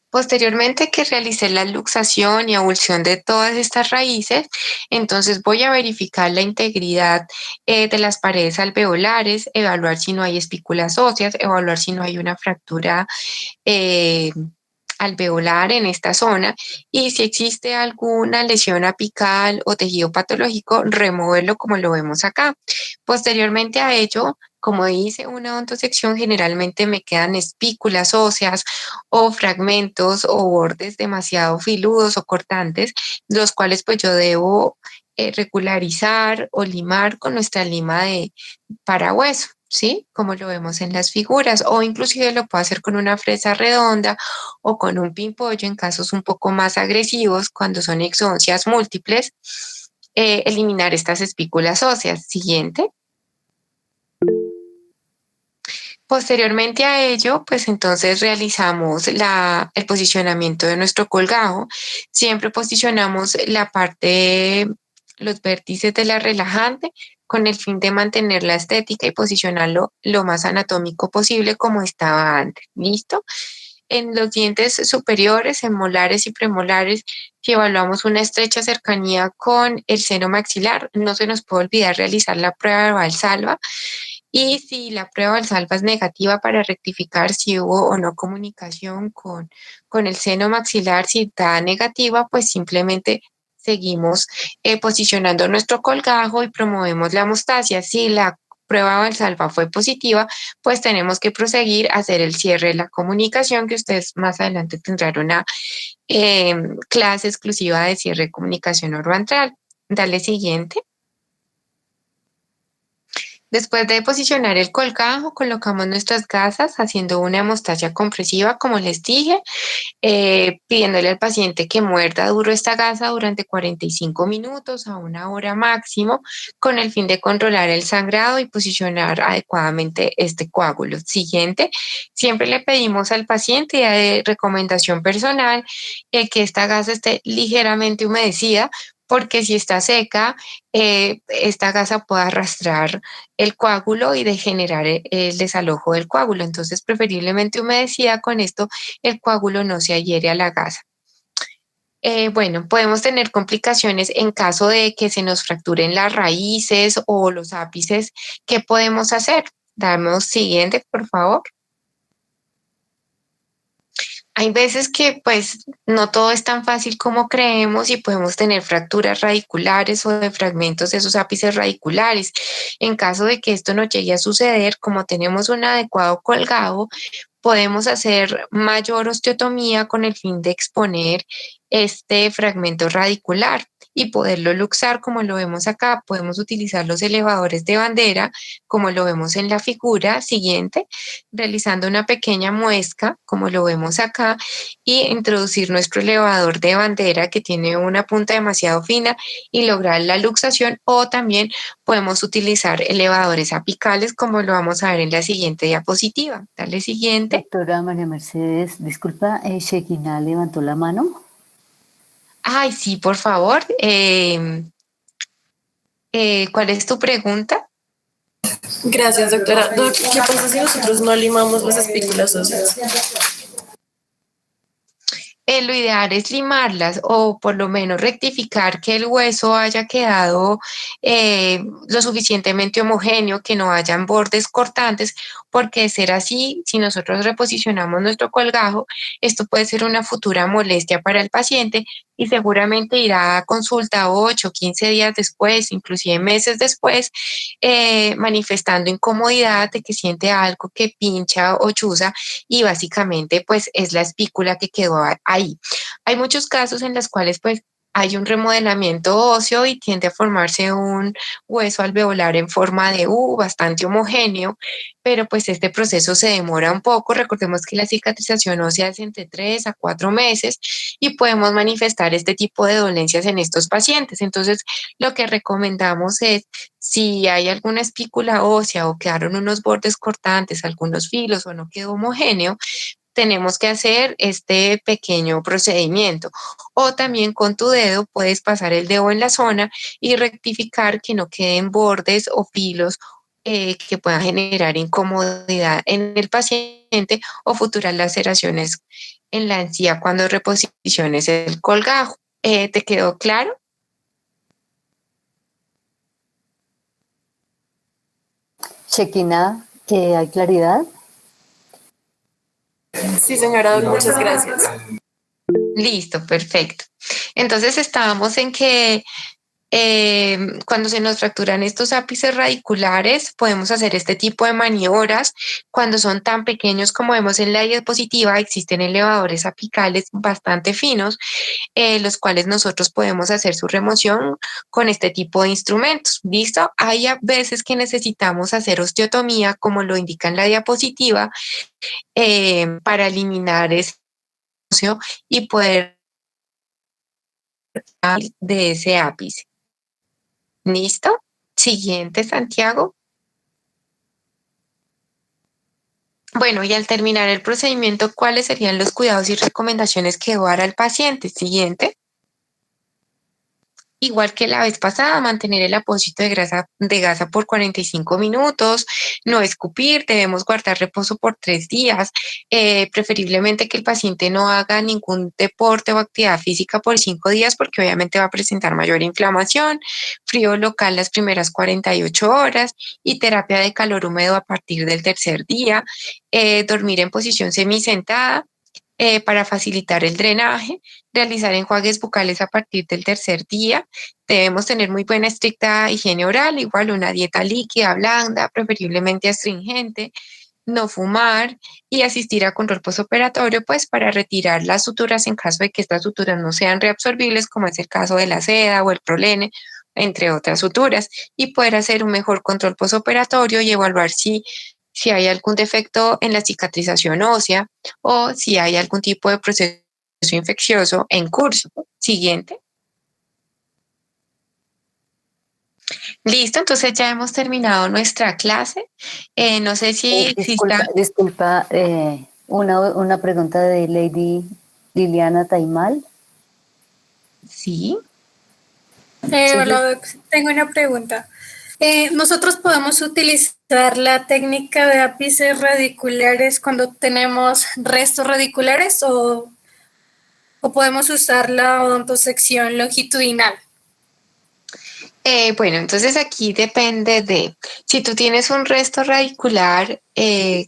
Posteriormente que realicé la luxación y avulsión de todas estas raíces, entonces voy a verificar la integridad de las paredes alveolares, evaluar si no hay espículas óseas, evaluar si no hay una fractura eh, alveolar en esta zona y si existe alguna lesión apical o tejido patológico, removerlo como lo vemos acá. Posteriormente a ello, como hice una ontosección, generalmente me quedan espículas óseas o fragmentos o bordes demasiado filudos o cortantes, los cuales pues yo debo regularizar o limar con nuestra lima de parahueso. ¿Sí? Como lo vemos en las figuras, o inclusive lo puedo hacer con una fresa redonda o con un pimpollo en casos un poco más agresivos, cuando son exoncias múltiples, eliminar estas espículas óseas. Siguiente. Posteriormente a ello, pues entonces realizamos el posicionamiento de nuestro colgajo. Siempre posicionamos la parte, los vértices de la relajante con el fin de mantener la estética y posicionarlo lo más anatómico posible como estaba antes. ¿Listo? En los dientes superiores, en molares y premolares, si evaluamos una estrecha cercanía con el seno maxilar, no se nos puede olvidar realizar la prueba de Valsalva. Y si la prueba Valsalva es negativa, para rectificar si hubo o no comunicación con el seno maxilar, si está negativa, pues simplemente seguimos posicionando nuestro colgajo y promovemos la hemostasia. Si la prueba Valsalva fue positiva, pues tenemos que proseguir a hacer el cierre de la comunicación, que ustedes más adelante tendrán una clase exclusiva de cierre de comunicación orovantral. Dale siguiente. Después de posicionar el colgajo, colocamos nuestras gasas haciendo una hemostasia compresiva, como les dije, pidiéndole al paciente que muerda duro esta gasa durante 45 minutos a 1 hora máximo, con el fin de controlar el sangrado y posicionar adecuadamente este coágulo. Siguiente, siempre le pedimos al paciente de recomendación personal que esta gasa esté ligeramente humedecida, porque si está seca, esta gasa puede arrastrar el coágulo y degenerar el desalojo del coágulo. Entonces, preferiblemente humedecida, con esto el coágulo no se adhiere a la gasa. Bueno, podemos tener complicaciones en caso de que se nos fracturen las raíces o los ápices. ¿Qué podemos hacer? Damos siguiente, por favor. Hay veces que pues no todo es tan fácil como creemos y podemos tener fracturas radiculares o de fragmentos de esos ápices radiculares. En caso de que esto no llegue a suceder, como tenemos un adecuado colgado, podemos hacer mayor osteotomía con el fin de exponer este fragmento radicular y poderlo luxar como lo vemos acá. Podemos utilizar los elevadores de bandera como lo vemos en la figura siguiente, realizando una pequeña muesca como lo vemos acá y introducir nuestro elevador de bandera que tiene una punta demasiado fina y lograr la luxación, o también podemos utilizar elevadores apicales como lo vamos a ver en la siguiente diapositiva. Dale siguiente. Doctora María Mercedes, disculpa, Shekinah levantó la mano. Ay, sí, por favor. ¿Cuál es tu pregunta? Gracias, doctora. ¿Qué pasa si nosotros no limamos las espículas óseas? lo ideal es limarlas o por lo menos rectificar que el hueso haya quedado lo suficientemente homogéneo, que no hayan bordes cortantes, porque de ser así, si nosotros reposicionamos nuestro colgajo, esto puede ser una futura molestia para el paciente y seguramente irá a consulta 8, 15 días después, inclusive meses después, manifestando incomodidad de que siente algo que pincha o chuza y básicamente pues es la espícula que quedó ahí. Hay muchos casos en los cuales pues hay un remodelamiento óseo y tiende a formarse un hueso alveolar en forma de U bastante homogéneo, pero pues este proceso se demora un poco. Recordemos que la cicatrización ósea es entre 3 a 4 meses y podemos manifestar este tipo de dolencias en estos pacientes. Entonces, lo que recomendamos es, si hay alguna espícula ósea o quedaron unos bordes cortantes, algunos filos o no quedó homogéneo, tenemos que hacer este pequeño procedimiento. O también con tu dedo puedes pasar el dedo en la zona y rectificar que no queden bordes o filos que puedan generar incomodidad en el paciente o futuras laceraciones en la encía cuando reposiciones el colgajo. ¿Te quedó claro? Shekinah, que hay claridad. Sí, señora, muchas gracias. Listo, perfecto. Entonces estábamos en que cuando se nos fracturan estos ápices radiculares, podemos hacer este tipo de maniobras. Cuando son tan pequeños como vemos en la diapositiva, existen elevadores apicales bastante finos, los cuales nosotros podemos hacer su remoción con este tipo de instrumentos. ¿Listo? Hay a veces que necesitamos hacer osteotomía, como lo indica en la diapositiva, para eliminar ese óseo y poder de ese ápice. ¿Listo? Siguiente, Santiago. Bueno, y al terminar el procedimiento, ¿cuáles serían los cuidados y recomendaciones que dar al paciente? Siguiente. Igual que la vez pasada, mantener el apósito de gasa por 45 minutos, no escupir, debemos guardar reposo por 3 días, preferiblemente que el paciente no haga ningún deporte o actividad física por 5 días porque obviamente va a presentar mayor inflamación, frío local las primeras 48 horas y terapia de calor húmedo a partir del tercer día, dormir en posición semisentada, para facilitar el drenaje, realizar enjuagues bucales a partir del tercer día. Debemos tener muy buena estricta higiene oral, igual una dieta líquida, blanda, preferiblemente astringente, no fumar y asistir a control postoperatorio, pues para retirar las suturas en caso de que estas suturas no sean reabsorbibles, como es el caso de la seda o el prolene, entre otras suturas, y poder hacer un mejor control postoperatorio y evaluar si hay algún defecto en la cicatrización ósea o si hay algún tipo de proceso infeccioso en curso. Siguiente. Listo, entonces ya hemos terminado nuestra clase. No sé si Disculpa, exista. disculpa, una pregunta de Lady Liliana Taimal. Sí. Hola, Doc. Tengo una pregunta. ¿Nosotros podemos utilizar la técnica de ápices radiculares cuando tenemos restos radiculares o podemos usar la odontosección longitudinal? Bueno, entonces aquí depende de si tú tienes un resto radicular que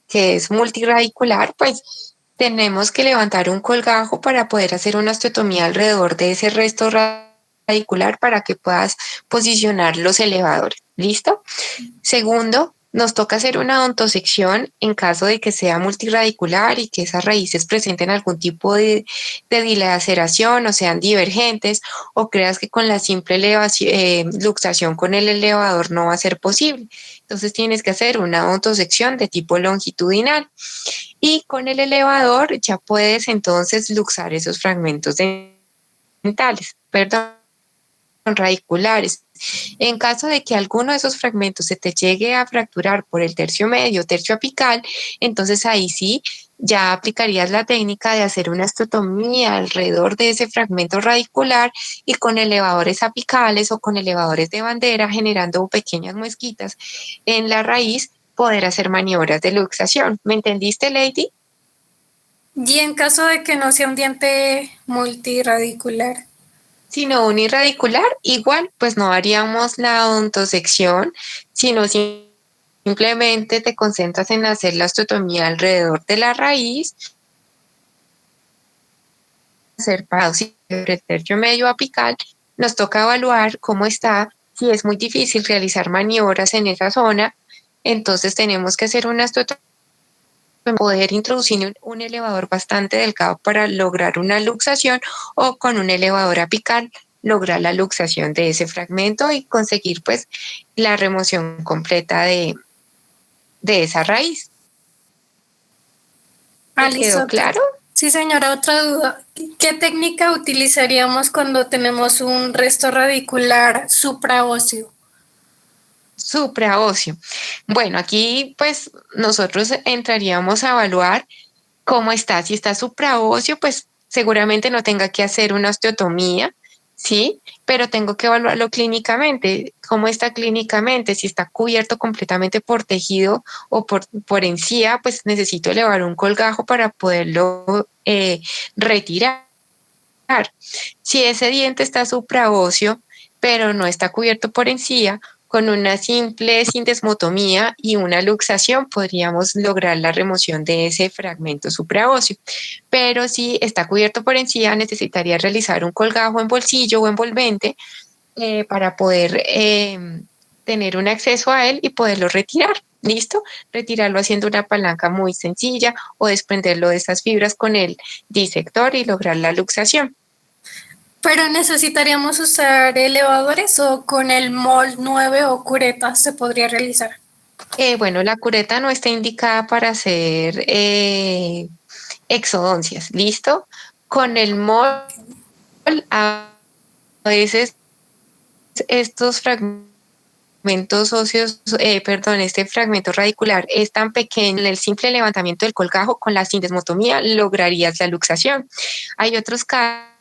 es multiradicular, pues tenemos que levantar un colgajo para poder hacer una osteotomía alrededor de ese resto radicular para que puedas posicionar los elevadores. ¿Listo? Segundo, nos toca hacer una odontosección en caso de que sea multiradicular y que esas raíces presenten algún tipo de dilaceración o sean divergentes o creas que con la simple luxación con el elevador no va a ser posible. Entonces tienes que hacer una odontosección de tipo longitudinal y con el elevador ya puedes entonces luxar esos fragmentos dentales, perdón, radiculares. En caso de que alguno de esos fragmentos se te llegue a fracturar por el tercio medio, tercio apical, entonces ahí sí ya aplicarías la técnica de hacer una osteotomía alrededor de ese fragmento radicular y con elevadores apicales o con elevadores de bandera generando pequeñas muesquitas en la raíz poder hacer maniobras de luxación. ¿Me entendiste, Lady? Y en caso de que no sea un diente multiradicular. Si no unirradicular, igual pues no haríamos la odontosección, sino simplemente te concentras en hacer la osteotomía alrededor de la raíz, hacer parados sobre el tercio medio apical. Nos toca evaluar cómo está. Si es muy difícil realizar maniobras en esa zona, entonces tenemos que hacer una osteotomía, poder introducir un elevador bastante delgado para lograr una luxación, o con un elevador apical lograr la luxación de ese fragmento y conseguir pues la remoción completa de esa raíz. ¿Te quedó claro? Sí, señora, otra duda. ¿Qué técnica utilizaríamos cuando tenemos un resto radicular supraóseo? Supraóseo. Bueno, aquí pues nosotros entraríamos a evaluar cómo está. Si está supraóseo, pues seguramente no tenga que hacer una osteotomía, ¿sí? Pero tengo que evaluarlo clínicamente. ¿Cómo está clínicamente? Si está cubierto completamente por tejido o por encía, pues necesito elevar un colgajo para poderlo retirar. Si ese diente está supraóseo, pero no está cubierto por encía, con una simple sindesmotomía y una luxación podríamos lograr la remoción de ese fragmento supraóseo. Pero si está cubierto por encía, necesitaría realizar un colgajo en bolsillo o envolvente para poder tener un acceso a él y poderlo retirar. ¿Listo? Retirarlo haciendo una palanca muy sencilla o desprenderlo de esas fibras con el disector y lograr la luxación. ¿Pero necesitaríamos usar elevadores o con el MOL 9 o cureta se podría realizar? Bueno, la cureta no está indicada para hacer exodoncias, ¿listo? Con el MOL, a veces estos fragmentos óseos, este fragmento radicular es tan pequeño, en el simple levantamiento del colgajo con la sindesmotomía lograrías la luxación. Hay otros casos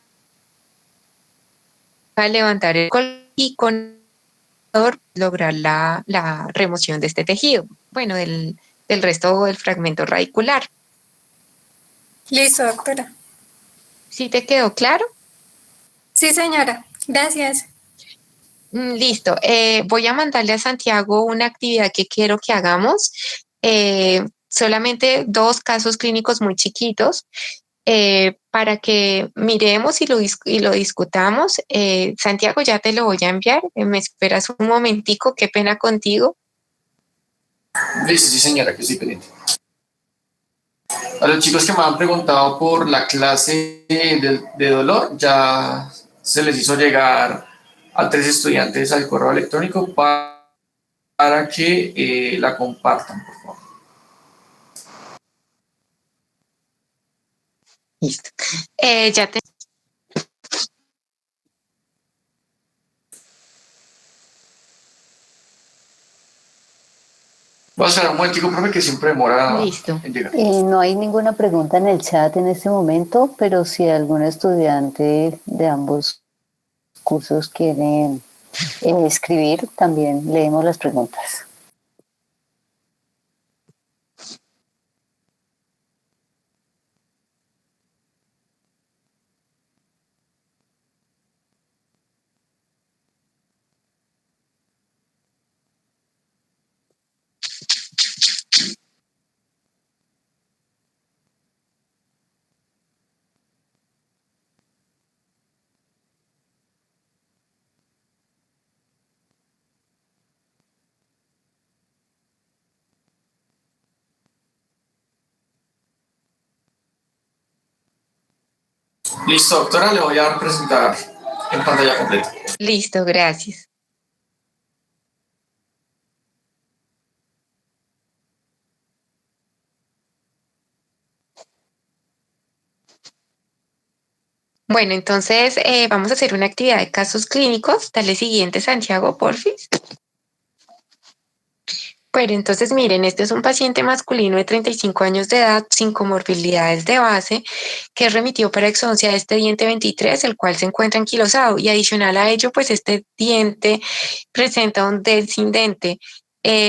para levantar el colgajo y con lograr la remoción de este tejido, bueno, del resto del fragmento radicular. Listo, doctora. ¿Sí te quedó claro? Sí, señora. Gracias. Listo. Voy a mandarle a Santiago una actividad que quiero que hagamos. Solamente 2 casos clínicos muy chiquitos para que miremos y lo discutamos. Santiago, ya te lo voy a enviar. Me esperas un momentico. Qué pena contigo. Listo, sí señora, que estoy pendiente. A los chicos que me han preguntado por la clase de dolor, ya se les hizo llegar a 3 estudiantes al correo electrónico para que la compartan, por favor. Listo. Ya te... Voy a esperar un momentico, profe, que siempre demora Listo. en llegar. No hay ninguna pregunta en el chat en este momento, pero si algún estudiante de ambos cursos quiere escribir, también leemos las preguntas. Listo, doctora, le voy a presentar en pantalla completa. Listo, gracias. Bueno, entonces vamos a hacer una actividad de casos clínicos. Dale siguiente, Santiago, porfis. Bueno, entonces miren, este es un paciente masculino de 35 años de edad sin comorbilidades de base que remitió para exodoncia de este diente 23, el cual se encuentra anquilosado, y adicional a ello, pues este diente presenta un descendente,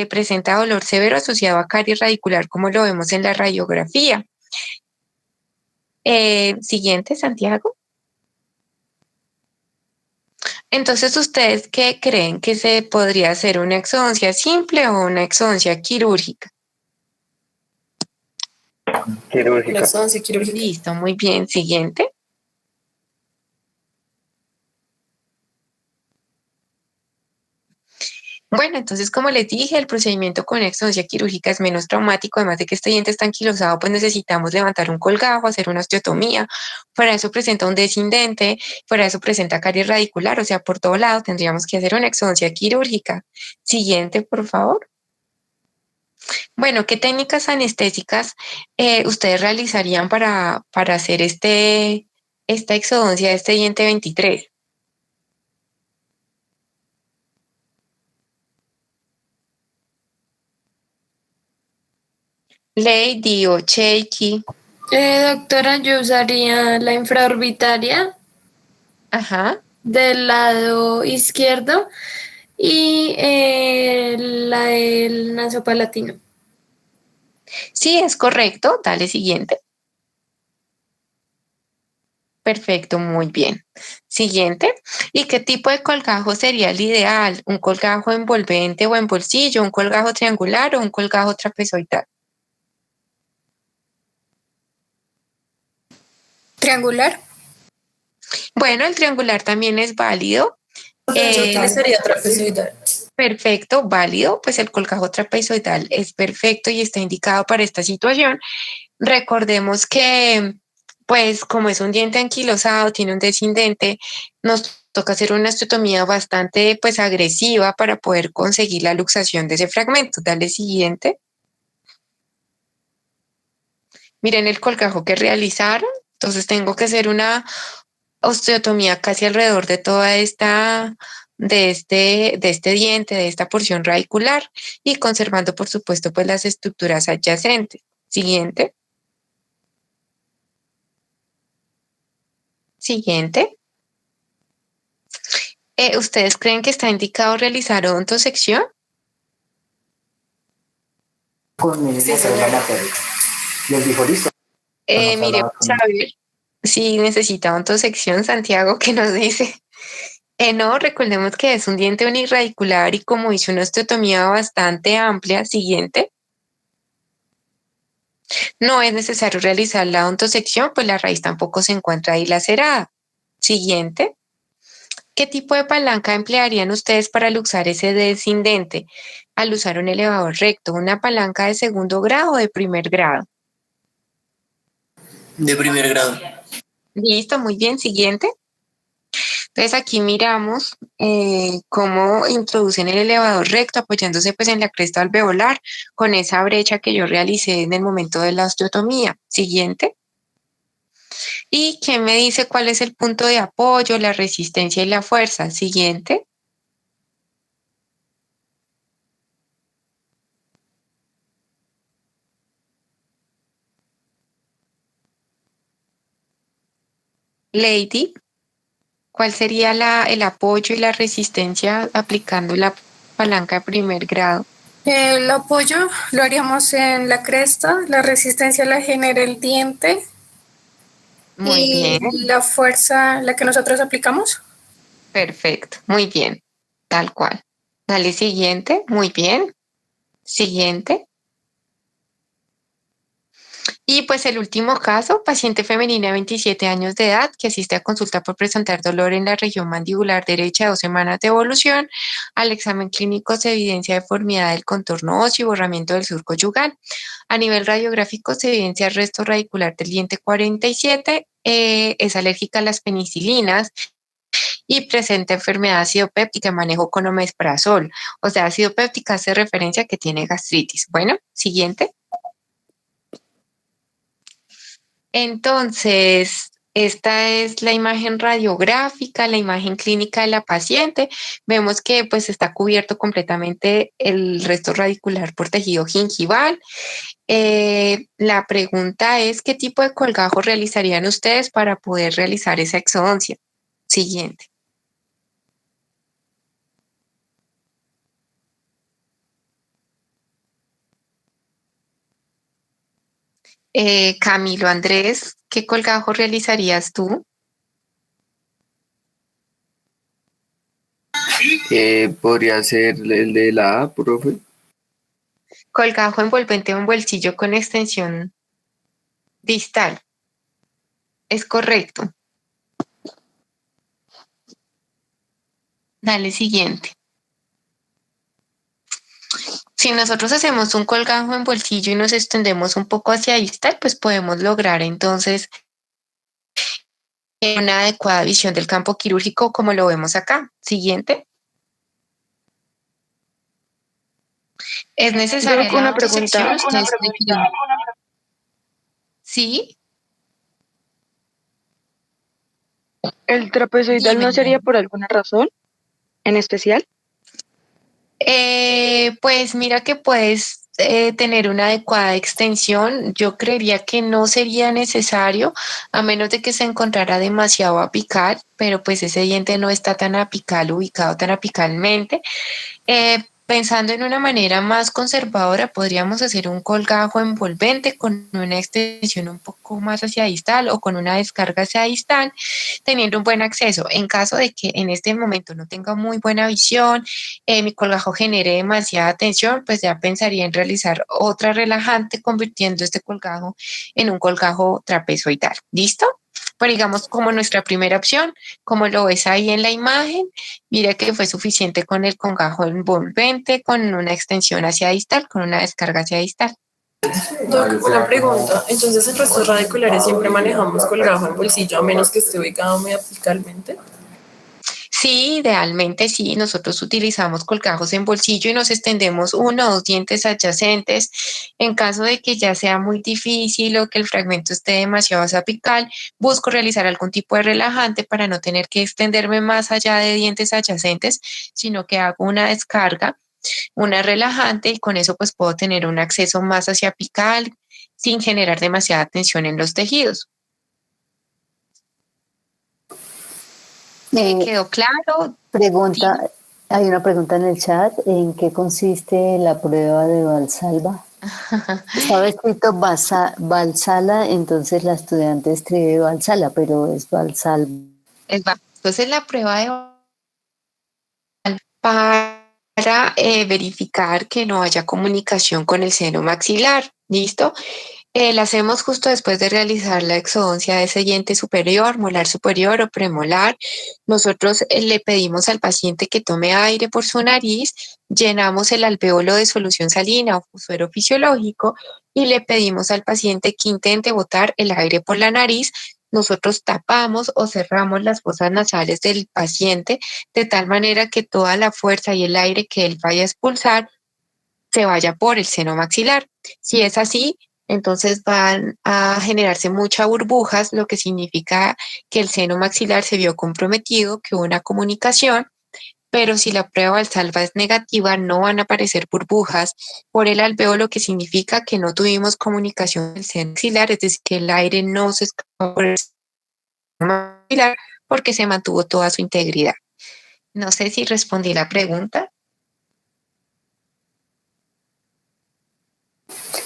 presenta dolor severo asociado a caries radicular, como lo vemos en la radiografía. Siguiente, Santiago. Entonces, ¿ustedes qué creen que se podría hacer, una exodoncia simple o una exodoncia quirúrgica? La Quirúrgica. exodoncia quirúrgica. Listo, muy bien. Siguiente. Bueno, entonces, como les dije, el procedimiento con exodoncia quirúrgica es menos traumático, además de que este diente está anquilosado, pues necesitamos levantar un colgajo, hacer una osteotomía. Para eso presenta un desindente, para eso presenta caries radicular, o sea, por todo lado tendríamos que hacer una exodoncia quirúrgica. Siguiente, por favor. Bueno, ¿qué técnicas anestésicas ustedes realizarían para hacer esta exodoncia de este diente 23? Lady o Cheiki. Doctora, yo usaría la infraorbitaria Ajá. del lado izquierdo y la del nasopalatino. Sí, es correcto. Dale siguiente. Perfecto, muy bien. Siguiente. ¿Y qué tipo de colgajo sería el ideal? ¿Un colgajo envolvente o en bolsillo? ¿Un colgajo triangular o un colgajo trapezoidal? Triangular. Bueno, el triangular también es válido. Yo utilizaría trapezoidal. Perfecto, válido, pues el colgajo trapezoidal es perfecto y está indicado para esta situación. Recordemos que, pues como es un diente anquilosado, tiene un descendente, nos toca hacer una osteotomía bastante, pues agresiva para poder conseguir la luxación de ese fragmento. Dale siguiente. Miren el colgajo que realizaron. Entonces tengo que hacer una osteotomía casi alrededor de toda esta, de este diente, de esta porción radicular y conservando, por supuesto, pues las estructuras adyacentes. Siguiente. Siguiente. ¿Ustedes creen que está indicado realizar odontosección? Sí, señora. Les dijo, listo. Mire, vamos a ver si necesita odontosección, Santiago, que nos dice. No, recordemos que es un diente unirradicular y como hizo una osteotomía bastante amplia, siguiente, no es necesario realizar la odontosección, pues la raíz tampoco se encuentra ahí lacerada. Siguiente, ¿qué tipo de palanca emplearían ustedes para luxar ese descendente? Al usar un elevador recto, ¿una palanca de segundo grado o de primer grado? De primer grado. Listo, muy bien, siguiente. Entonces aquí miramos cómo introducen el elevador recto apoyándose pues en la cresta alveolar con esa brecha que yo realicé en el momento de la osteotomía. Siguiente. ¿Y quién me dice cuál es el punto de apoyo, la resistencia y la fuerza? Siguiente. Lady, ¿cuál sería el apoyo y la resistencia aplicando la palanca de primer grado? El apoyo lo haríamos en la cresta, la resistencia la genera el diente Muy bien, y la fuerza, la que nosotros aplicamos. perfecto, muy bien, tal cual. Dale siguiente, muy bien. Siguiente. Y pues el último caso, paciente femenina de 27 años de edad que asiste a consulta por presentar dolor en la región mandibular derecha, 2 semanas de evolución. Al examen clínico se evidencia deformidad del contorno óseo y borramiento del surco yugal. A nivel radiográfico se evidencia resto radicular del diente 47, es alérgica a las penicilinas y presenta enfermedad ácido péptica, manejo con omeprazol. O sea, ácido péptica hace referencia a que tiene gastritis. Bueno, siguiente. Entonces, esta es la imagen radiográfica, la imagen clínica de la paciente. Vemos que pues está cubierto completamente el resto radicular por tejido gingival. La pregunta es, ¿qué tipo de colgajo realizarían ustedes para poder realizar esa exodoncia? Siguiente. Camilo Andrés, ¿Qué colgajo realizarías tú? Podría ser el de la A, profe. Colgajo envolvente o en bolsillo con extensión distal. Es correcto. Dale siguiente. Si nosotros hacemos un colgajo en bolsillo y nos extendemos un poco hacia distal, pues podemos lograr entonces una adecuada visión del campo quirúrgico como lo vemos acá. Siguiente. Es necesaria Doc, la una pregunta. autosección. Ustedes prefieren. Sí, ¿El trapezoidal dime. no sería por alguna razón en especial? Pues mira que puedes tener una adecuada extensión. Yo creería que no sería necesario a menos de que se encontrara demasiado apical, pero pues ese diente no está tan apical, ubicado tan apicalmente. Pensando en una manera más conservadora, podríamos hacer un colgajo envolvente con una extensión un poco más hacia distal o con una descarga hacia distal, teniendo un buen acceso. En caso de que en este momento no tenga muy buena visión, mi colgajo genere demasiada tensión, pues ya pensaría en realizar otra relajante, convirtiendo este colgajo en un colgajo trapezoidal. ¿Listo? Pues digamos como nuestra primera opción, como lo ves ahí en la imagen, mira que fue suficiente con el colgajo envolvente, con una extensión hacia distal, con una descarga hacia distal. Doc, una pregunta. Entonces, en nuestros radiculares siempre manejamos colgajo en bolsillo, a menos que esté ubicado muy apicalmente. Sí, idealmente sí, nosotros utilizamos colgajos en bolsillo y nos extendemos uno o dos dientes adyacentes. En caso de que ya sea muy difícil o que el fragmento esté demasiado apical, busco realizar algún tipo de relajante para no tener que extenderme más allá de dientes adyacentes, sino que hago una descarga, una relajante y con eso pues puedo tener un acceso más hacia apical sin generar demasiada tensión en los tejidos. Eh, ¿Quedó claro? Pregunta, hay una pregunta en el chat, ¿en qué consiste la prueba de Valsalva? Estaba escrito Valsala, entonces la estudiante escribe Valsala, pero es Valsalva. Entonces la prueba de para verificar que no haya comunicación con el seno maxilar. ¿Listo? La hacemos justo después de realizar la exodoncia de ese diente superior, molar superior o premolar. Nosotros le pedimos al paciente que tome aire por su nariz, llenamos el alvéolo de solución salina o suero fisiológico y le pedimos al paciente que intente botar el aire por la nariz. Nosotros tapamos o cerramos las fosas nasales del paciente de tal manera que toda la fuerza y el aire que él vaya a expulsar se vaya por el seno maxilar. Si es así, entonces van a generarse muchas burbujas, lo que significa que el seno maxilar se vio comprometido, que hubo una comunicación, pero si la prueba Valsalva es negativa, no van a aparecer burbujas por el alvéolo, lo que significa que no tuvimos comunicación del seno maxilar, es decir, que el aire no se escapó por el seno maxilar porque se mantuvo toda su integridad. No sé si respondí la pregunta.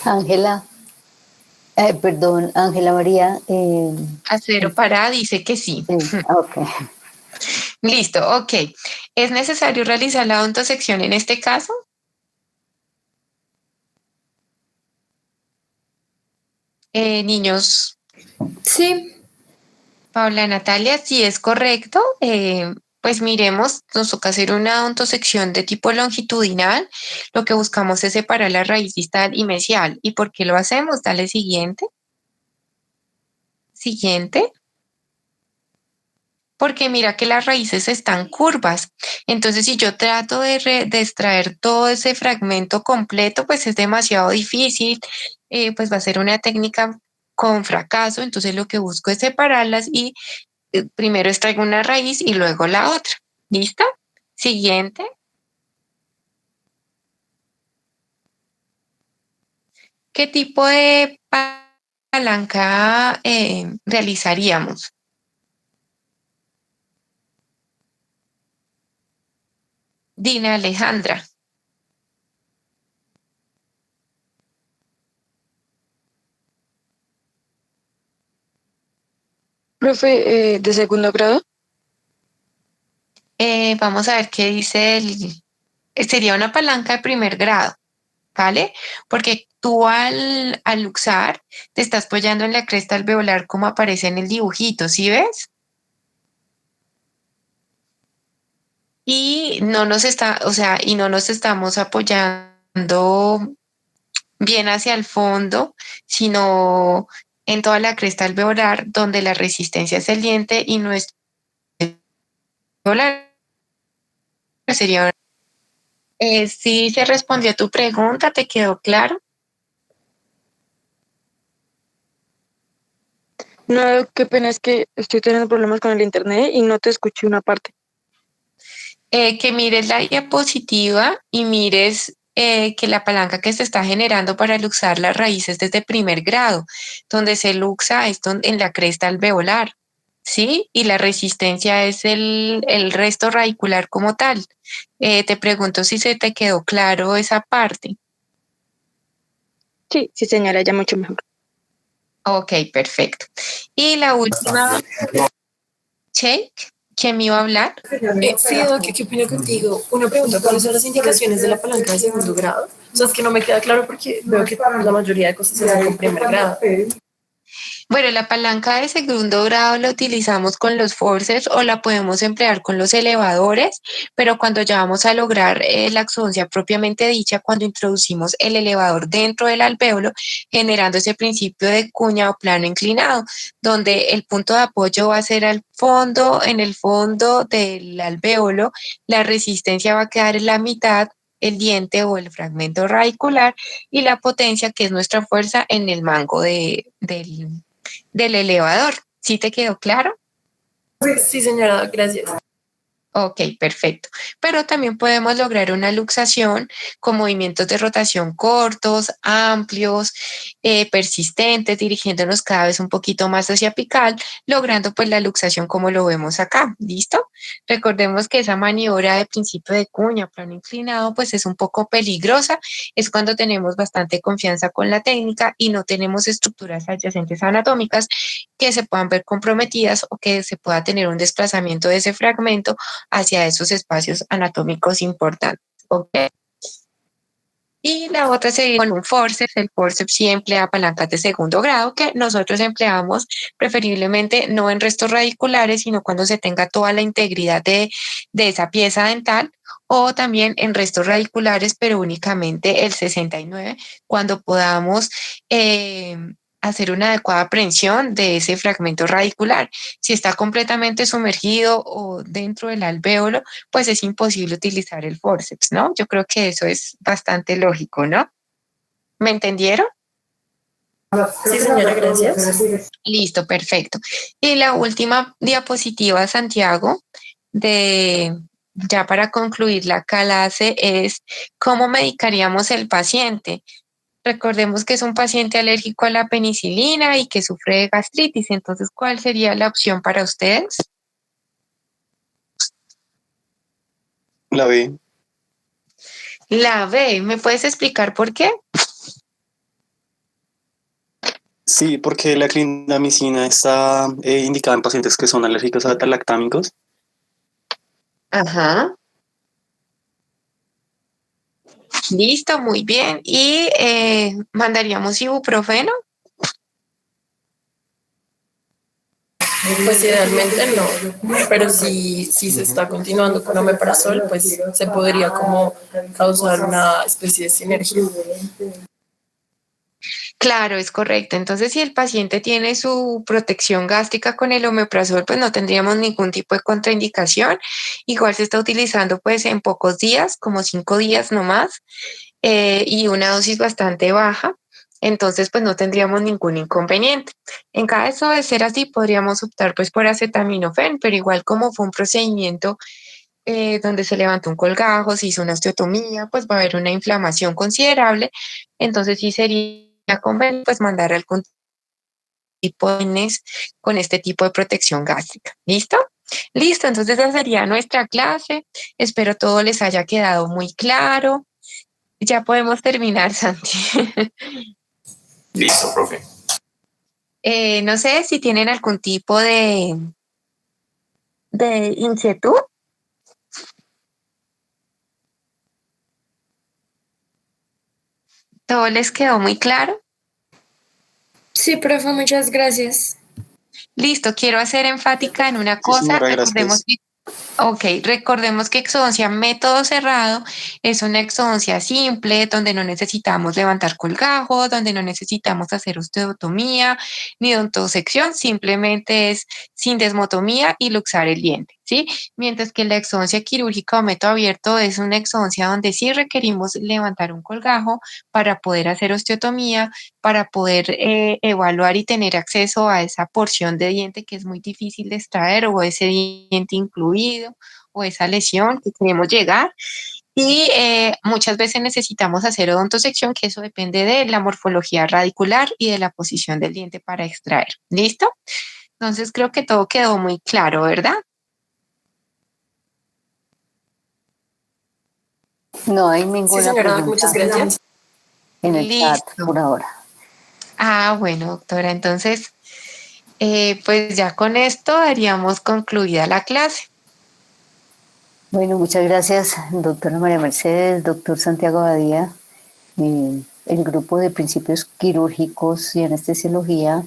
Ángela, perdón, Ángela María. Acero Pará dice que sí. Ok. Listo, ok. ¿Es necesario realizar la odontosección en este caso? Niños, Sí, Paula Natalia, si es correcto, pues miremos, nos toca hacer una odontosección de tipo longitudinal. Lo que buscamos es separar la raíz distal y mesial. ¿Y por qué lo hacemos? Dale siguiente. Siguiente. Porque mira que las raíces están curvas. Entonces, si yo trato de extraer todo ese fragmento completo, pues es demasiado difícil, pues va a ser una técnica con fracaso. Entonces, lo que busco es separarlas y primero extraigo una raíz y luego la otra. ¿Listo? Siguiente. ¿Qué tipo de palanca realizaríamos? Dina Alejandra. Profe, de segundo grado. Vamos a ver qué dice sería una palanca de primer grado, ¿vale? Porque tú al luxar te estás apoyando en la cresta alveolar como aparece en el dibujito, ¿sí ves? Y no nos está, o sea, y no nos estamos apoyando bien hacia el fondo, sino en toda la cresta alveolar, donde la resistencia es el diente y nuestro alveolar sería. Sí, se respondió a tu pregunta, ¿te quedó claro? No, qué pena, es que estoy teniendo problemas con el internet y no te escuché una parte. Que mires la diapositiva y mires que la palanca que se está generando para luxar las raíces desde primer grado, donde se luxa esto en la cresta alveolar, ¿sí? Y la resistencia es el resto radicular como tal. Te pregunto si se te quedó claro esa parte. Sí, sí, señora, ya mucho mejor. Ok, perfecto. Y la última, Shake, ¿quién me iba a hablar? Sí, Doc, ¿qué opino contigo? Una pregunta, ¿cuáles son las indicaciones de la palanca de segundo grado? O sea, es que no me queda claro porque veo que la mayoría de cosas se hacen con primer grado. Bueno, la palanca de segundo grado la utilizamos con los forceps o la podemos emplear con los elevadores, pero cuando ya vamos a lograr la exodoncia propiamente dicha, cuando introducimos el elevador dentro del alvéolo, generando ese principio de cuña o plano inclinado, donde el punto de apoyo va a ser al fondo, en el fondo del alvéolo, la resistencia va a quedar en la mitad, el diente o el fragmento radicular y la potencia, que es nuestra fuerza, en el mango del elevador. ¿Sí te quedó claro? Sí, señora, gracias. Ok, perfecto. Pero también podemos lograr una luxación con movimientos de rotación cortos, amplios, persistentes, dirigiéndonos cada vez un poquito más hacia apical, logrando pues la luxación como lo vemos acá. ¿Listo? Recordemos que esa maniobra de principio de cuña, plano inclinado, pues es un poco peligrosa. Es cuando tenemos bastante confianza con la técnica y no tenemos estructuras adyacentes anatómicas que se puedan ver comprometidas o que se pueda tener un desplazamiento de ese fragmento hacia esos espacios anatómicos importantes. ¿Ok? Y la otra sería con un forceps. El forceps sí emplea palancas de segundo grado que nosotros empleamos preferiblemente no en restos radiculares, sino cuando se tenga toda la integridad de esa pieza dental o también en restos radiculares, pero únicamente el 69, cuando podamos hacer una adecuada aprehensión de ese fragmento radicular. Si está completamente sumergido o dentro del alvéolo, pues es imposible utilizar el forceps, ¿no? Yo creo que eso es bastante lógico, ¿no? ¿Me entendieron? Sí, señora, gracias. Listo, perfecto. Y la última diapositiva, Santiago, de ya para concluir la clase es cómo medicaríamos el paciente. Recordemos que es un paciente alérgico a la penicilina y que sufre de gastritis. Entonces, ¿cuál sería la opción para ustedes? La B. La B. ¿Me puedes explicar por qué? Sí, porque la clindamicina está indicada en pacientes que son alérgicos a lactámicos. Ajá. Listo, muy bien. ¿Y mandaríamos ibuprofeno? Pues idealmente no, pero si se está continuando con omeprazol, pues se podría como causar una especie de sinergia. Claro, es correcto. Entonces, si el paciente tiene su protección gástrica con el omeprazol, pues no tendríamos ningún tipo de contraindicación. Igual se está utilizando pues en pocos días, como 5 días nomás, y una dosis bastante baja. Entonces, pues no tendríamos ningún inconveniente. En caso de ser así, podríamos optar pues por acetaminofén, pero igual como fue un procedimiento donde se levantó un colgajo, se hizo una osteotomía, pues va a haber una inflamación considerable. Entonces sí sería conveniente pues mandar algún tipo de NES con este tipo de protección gástrica. ¿Listo? Listo, entonces esa sería nuestra clase. Espero todo les haya quedado muy claro. Ya podemos terminar, Santi. Listo, profe. No sé si tienen algún tipo de inquietud. ¿Todo les quedó muy claro? Sí, profe, muchas gracias. Listo, quiero hacer enfática en una Sí, cosa. señora, Recordemos gracias. que Ok, recordemos que exodoncia método cerrado es una exodoncia simple donde no necesitamos levantar colgajo, donde no necesitamos hacer osteotomía ni odontosección, simplemente es sin desmotomía y luxar el diente, ¿sí? Mientras que la exodoncia quirúrgica o método abierto es una exodoncia donde sí requerimos levantar un colgajo para poder hacer osteotomía, para poder evaluar y tener acceso a esa porción de diente que es muy difícil de extraer o ese diente incluido o esa lesión que queremos llegar. Y muchas veces necesitamos hacer odontosección, que eso depende de la morfología radicular y de la posición del diente para extraer. ¿Listo? Entonces creo que todo quedó muy claro, ¿verdad? No hay Sí, ninguna señora, pregunta muchas gracias. en el chat Listo. por ahora. Ah, bueno, doctora, entonces, pues ya con esto daríamos concluida la clase. Bueno, muchas gracias, doctora María Mercedes, doctor Santiago Badía. El grupo de principios quirúrgicos y anestesiología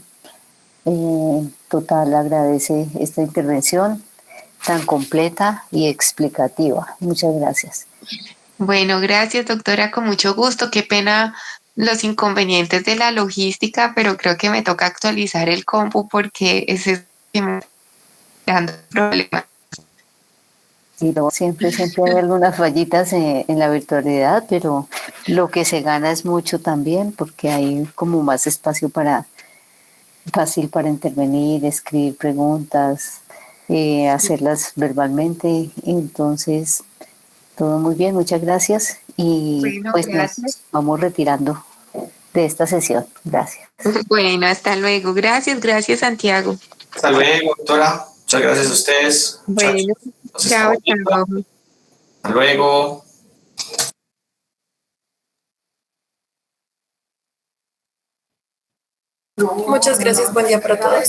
total agradece esta intervención tan completa y explicativa. Muchas gracias. Bueno, gracias, doctora, con mucho gusto. Qué pena los inconvenientes de la logística, pero creo que me toca actualizar el compu porque ese es que me está dando problemas. Y no, siempre hay algunas fallitas en la virtualidad, pero lo que se gana es mucho también porque hay como más espacio fácil para intervenir, escribir preguntas, hacerlas verbalmente. Entonces, todo muy bien, muchas gracias. Y Bueno, pues nos gracias. vamos retirando de esta sesión. Gracias. Bueno, hasta luego. Gracias, gracias, Santiago. Hasta luego, doctora. Muchas gracias a ustedes, muchachos. Bueno, Nos chao, estamos viendo. chao. Hasta luego. Muchas gracias. Buen día para todos.